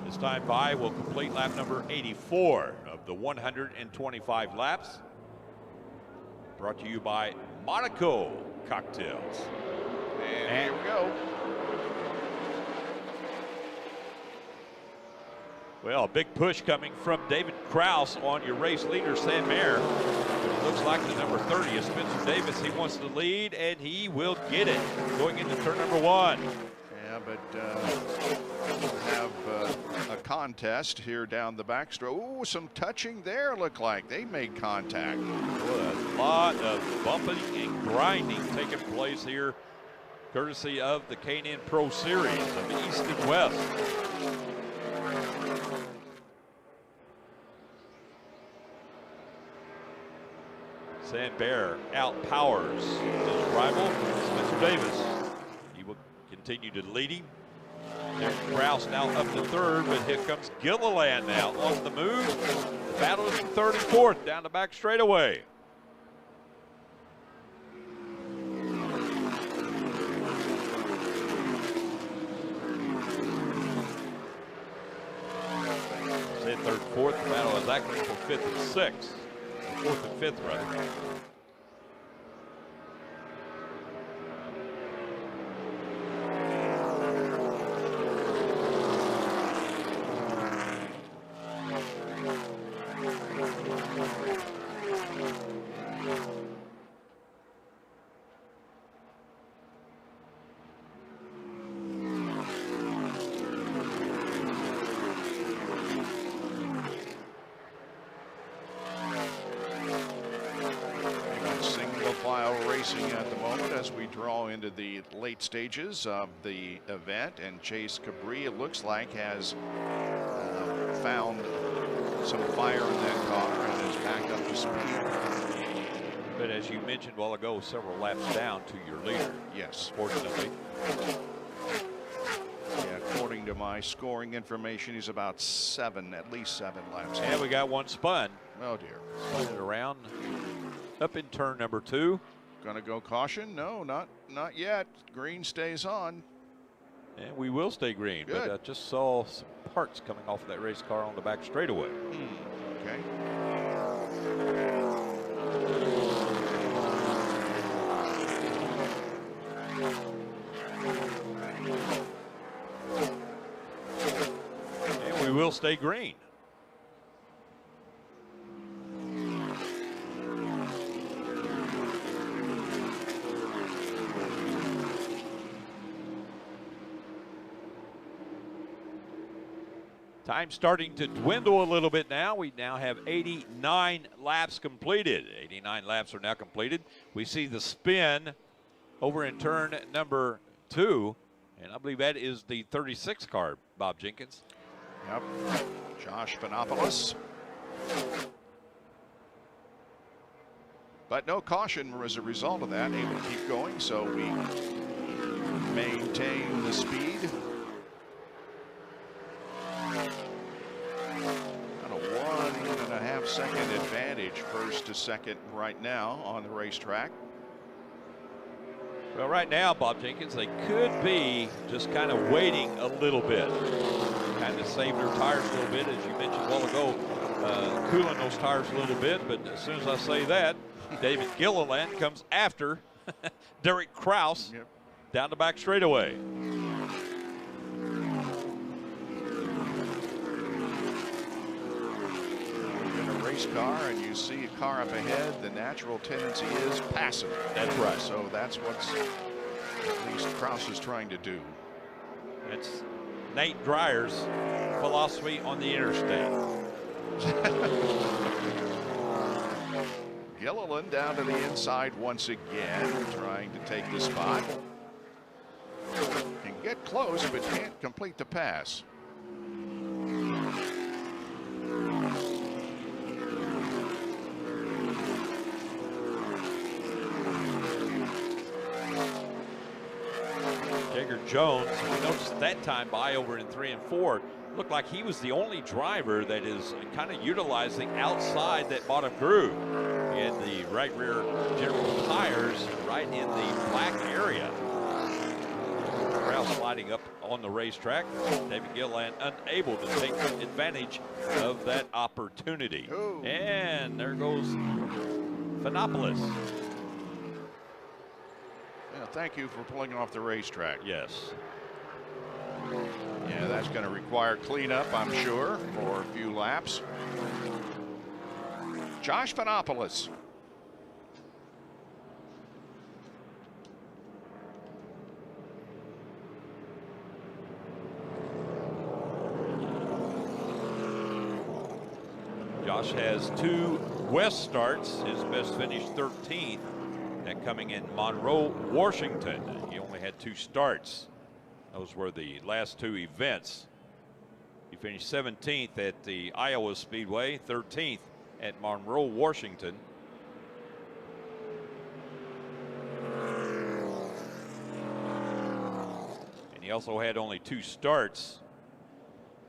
This time by will complete lap number 84 of the 125 laps. Brought to you by Monaco Cocktails. And here we go. Well, a big push coming from David Kraus on your race leader, Sam Mayer. It looks like the number 30 is Spencer Davis. He wants to lead, and he will get it going into turn number 1. Yeah, but we'll have a contest here down the backstroke. Ooh, some touching there, look like. They made contact. A lot of bumping and grinding taking place here, courtesy of the K&N Pro Series of East and West. Sam Bear outpowers his rival, Spencer Davis. He will continue to lead him. There's Kraus now up to 3rd, but here comes Gilliland now on the move. The battle is for 3rd and 4th down the back straightaway. Say 3rd, 4th. The battle is actually for 5th and 6th. 4th and 5th, rather. Racing at the moment as we draw into the late stages of the event, and Chase Cabri, it looks like, has found some fire in that car and is back up to speed. But as you mentioned a while ago, several laps down to your leader. Yes. Fortunately. Yeah, according to my scoring information, he's about at least 7 laps. And we got one spun. Oh dear. Spun it around up in turn number 2. Gonna go caution? No, not yet. Green stays on. And we will stay green. Good. But I just saw some parts coming off of that race car on the back straightaway. Okay. And we will stay green. Time starting to dwindle a little bit now. We now have 89 laps completed. 89 laps are now completed. We see the spin over in turn number 2, and I believe that is the 36 car, Bob Jenkins. Yep. Josh Panopoulos. But no caution as a result of that. Able to keep going, so we maintain the speed. About a 1.5 second advantage, first to second right now on the racetrack. Well, right now, Bob Jenkins, they could be just kind of waiting a little bit. Kind of save their tires a little bit, as you mentioned a while ago, cooling those tires a little bit. But as soon as I say that, David Gilliland comes after Derek Kraus down the back straightaway. Race car and you see a car up ahead, the natural tendency is passive. That's right. So that's what's at least Kraus is trying to do. It's Nate Dreyer's philosophy on the interstate. Gilliland down to the inside once again, trying to take the spot. Can get close, but can't complete the pass. Jones, we noticed that time by over in 3 and 4, looked like he was the only driver that is kind of utilizing outside that bottom groove. He had the right rear general tires right in the black area. Crowd sliding up on the racetrack. David Gilliland unable to take advantage of that opportunity. Ooh. And there goes Phanopoulos. Thank you for pulling off the racetrack. Yes. Yeah, that's going to require cleanup, I'm sure, for a few laps. Josh Phanopoulos. Josh has 2 West starts. His best finish 13th. That coming in Monroe, Washington. He only had 2 starts. Those were the last 2 events. He finished 17th at the Iowa Speedway, 13th at Monroe, Washington. And he also had only 2 starts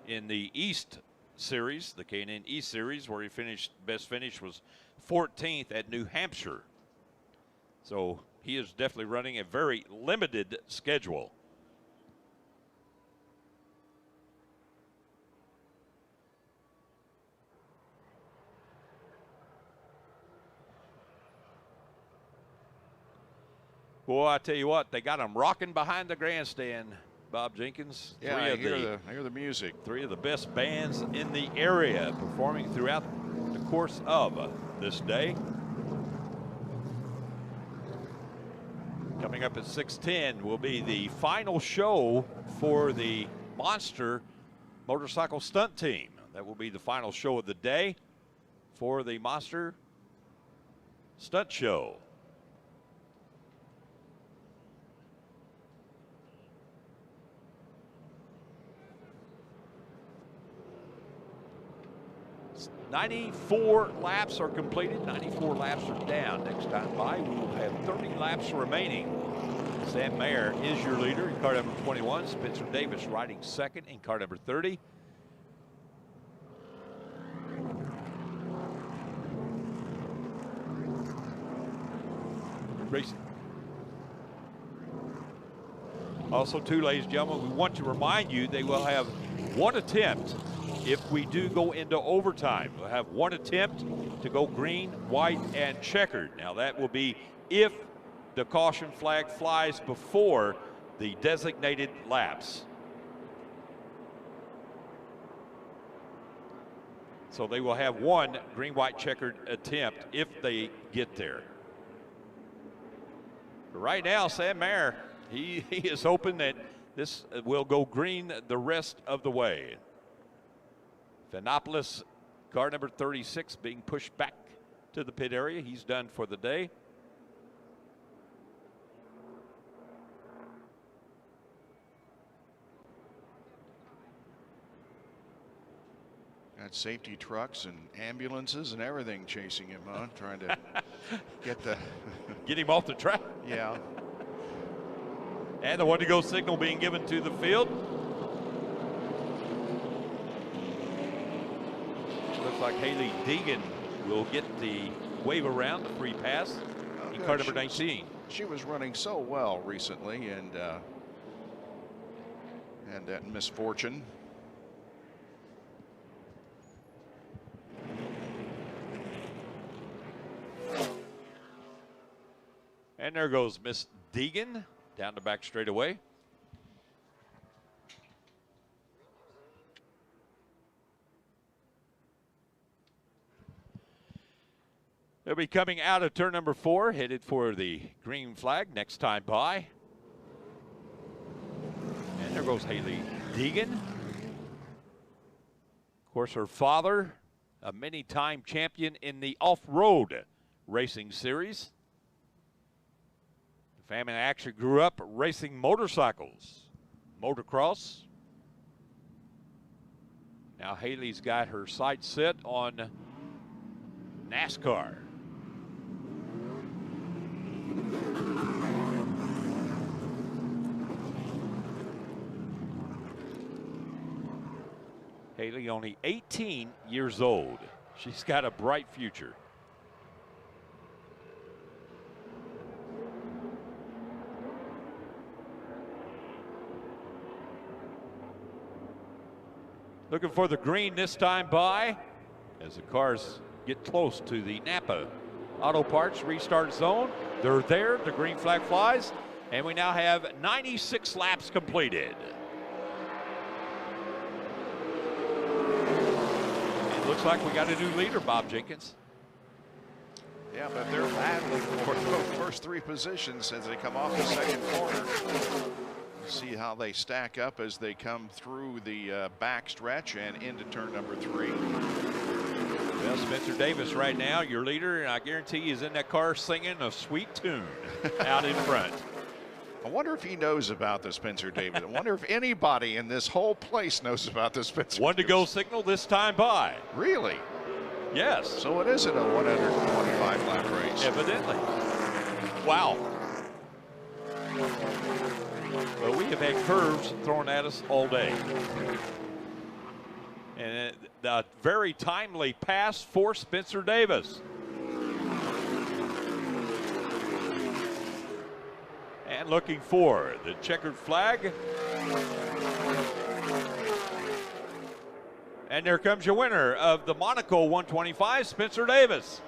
in the East Series, the K&N East Series, where he finished, best finish was 14th at New Hampshire. So he is definitely running a very limited schedule. Boy, I tell you what, they got him rocking behind the grandstand, Bob Jenkins. Yeah, I hear the music. 3 of the best bands in the area performing throughout the course of this day. Coming up at 6:10 will be the final show for the Monster Motorcycle Stunt Team. That will be the final show of the day for the Monster Stunt Show. "94 laps are completed, 94 laps are down. Next time by, we will have 30 laps remaining. Sam Mayer is your leader in car number 21. Spencer Davis riding second in car number 30. Racing. Also, too, ladies and gentlemen, we want to remind you they will have 1 attempt if we do go into overtime. We'll have 1 attempt to go green, white, and checkered. Now, that will be if the caution flag flies before the designated laps. So they will have 1 green, white, checkered attempt if they get there. But right now, Sam Mayer, he is hoping that this will go green the rest of the way. Phanopoulos, car number 36, being pushed back to the pit area. He's done for the day. Got safety trucks and ambulances and everything chasing him, huh? Trying to get him off the track. Yeah. And the 1-to-go signal being given to the field. Looks like Haley Deegan will get the wave around the free pass in car number 19. She was running so well recently and had that misfortune. And there goes Miss Deegan down the back straightaway. They'll be coming out of turn number 4, headed for the green flag next time by. And there goes Haley Deegan. Of course, her father, a many-time champion in the off-road racing series. The family actually grew up racing motorcycles, motocross. Now Haley's got her sights set on NASCAR. Haley only 18 years old. She's got a bright future. Looking for the green this time by as the cars get close to the Napa Auto Parts restart zone. They're there, the green flag flies, and we now have 96 laps completed. It looks like we got a new leader, Bob Jenkins. Yeah, but they're battling for the first 3 positions as they come off the second corner. See how they stack up as they come through the back stretch and into turn number 3. Well, Spencer Davis right now, your leader, and I guarantee he's in that car singing a sweet tune out in front. I wonder if he knows about the Spencer Davis. I wonder if anybody in this whole place knows about the Spencer One to Davis. go signal this time by. Really? Yes. So it isn't a 125 lap race. Evidently. Wow. Well, we have had curves thrown at us all day. And the very timely pass for Spencer Davis. And looking for the checkered flag. And there comes your winner of the Monaco 125, Spencer Davis.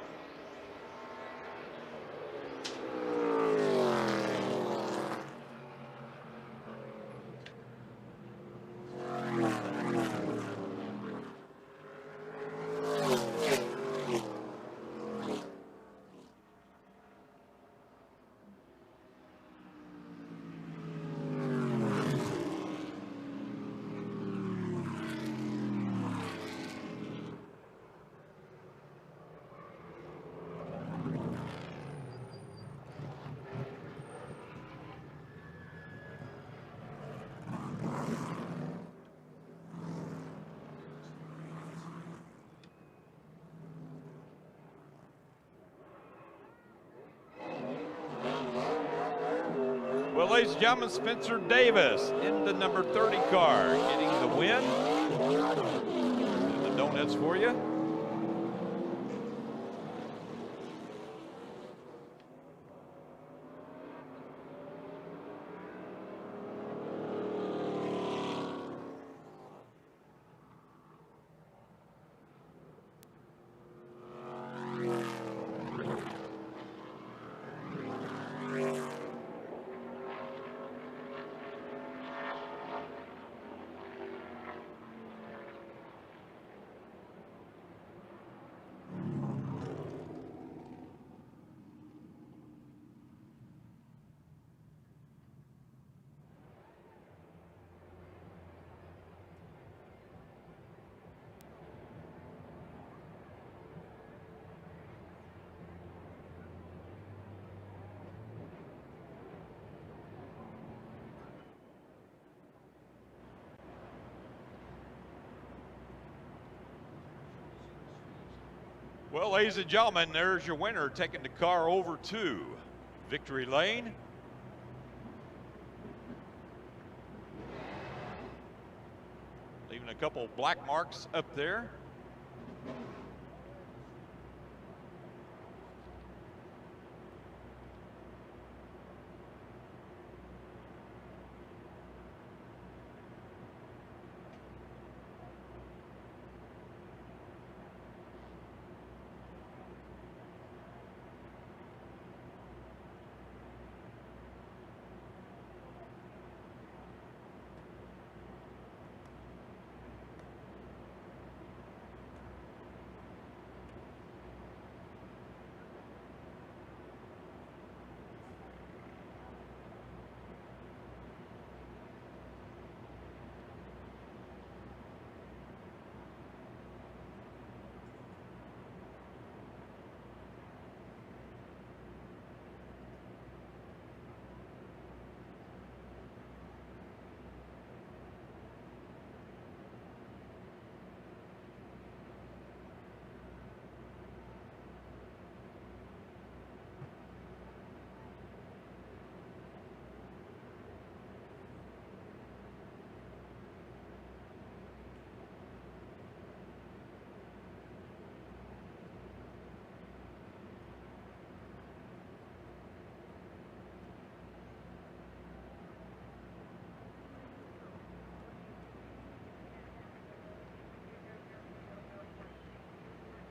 Well, ladies and gentlemen, Spencer Davis in the number 30 car, getting the win. And the donuts for you. Well, ladies and gentlemen, there's your winner taking the car over to victory lane. Leaving a couple black marks up there.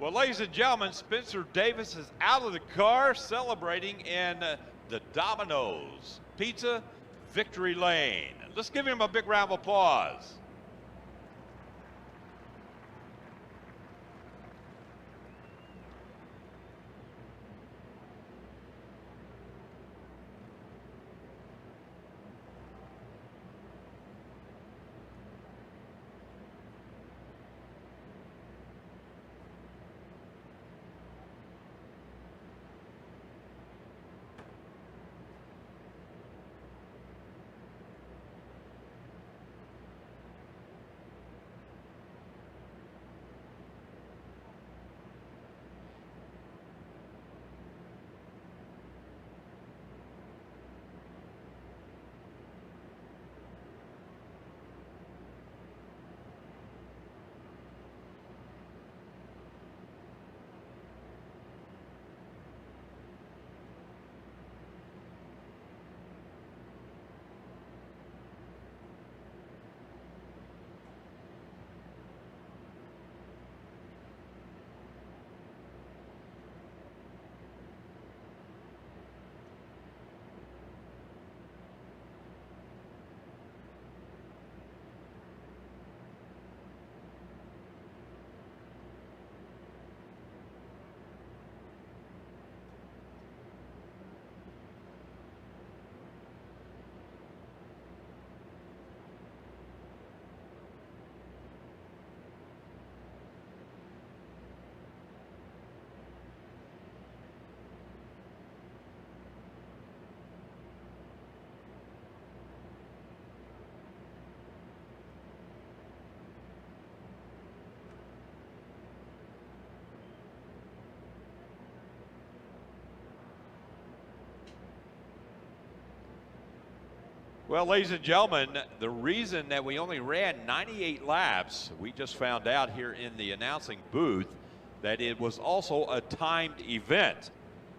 Well, ladies and gentlemen, Spencer Davis is out of the car celebrating in the Domino's Pizza Victory Lane. Let's give him a big round of applause. Well, ladies and gentlemen, the reason that we only ran 98 laps, we just found out here in the announcing booth that it was also a timed event.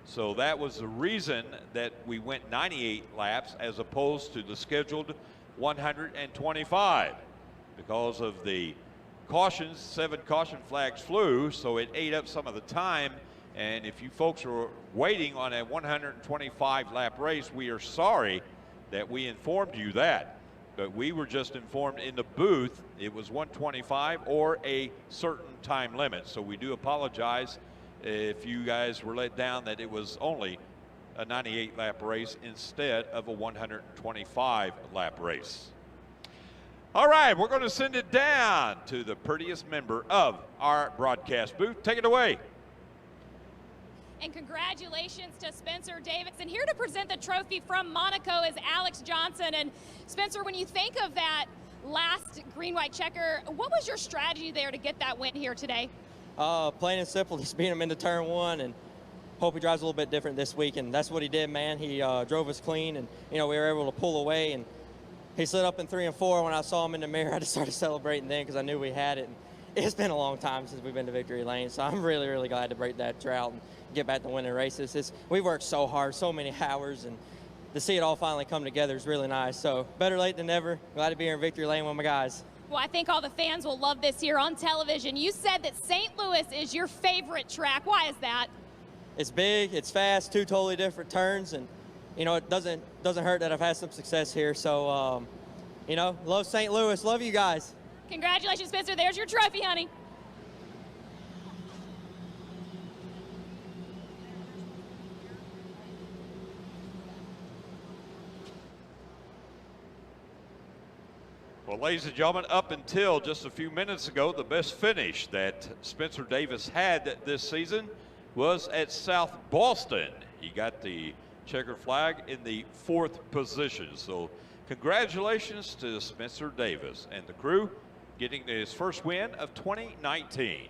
So that was the reason that we went 98 laps as opposed to the scheduled 125. Because of the cautions, 7 caution flags flew, so it ate up some of the time. And if you folks are waiting on a 125 lap race, we are sorry that we informed you that, but we were just informed in the booth it was 125 or a certain time limit. So we do apologize if you guys were let down that it was only a 98 lap race instead of a 125 lap race. All right, we're going to send it down to the prettiest member of our broadcast booth. Take it away. And congratulations to Spencer Davis. And here to present the trophy from Monaco is Alex Johnson. And Spencer, when you think of that last green-white checker, what was your strategy there to get that win here today? Plain and simple, just beating him into turn 1 and hope he drives a little bit different this week. And that's what he did, man. He drove us clean, and we were able to pull away. And he slid up in 3 and 4. When I saw him in the mirror, I just started celebrating then because I knew we had it. And it's been a long time since we've been to victory lane, so I'm really, really glad to break that drought and get back to winning races. We worked so hard, so many hours, and to see it all finally come together is really nice. So better late than never. Glad to be here in victory lane with my guys. Well, I think all the fans will love this here on television. You said that St. Louis is your favorite track. Why is that? It's big, it's fast, 2 totally different turns, and it doesn't hurt that I've had some success here. So love St. Louis, love you guys. Congratulations, Spencer. There's your trophy, honey. Well, ladies and gentlemen, up until just a few minutes ago, the best finish that Spencer Davis had this season was at South Boston. He got the checkered flag in the 4th position. So congratulations to Spencer Davis and the crew getting his first win of 2019.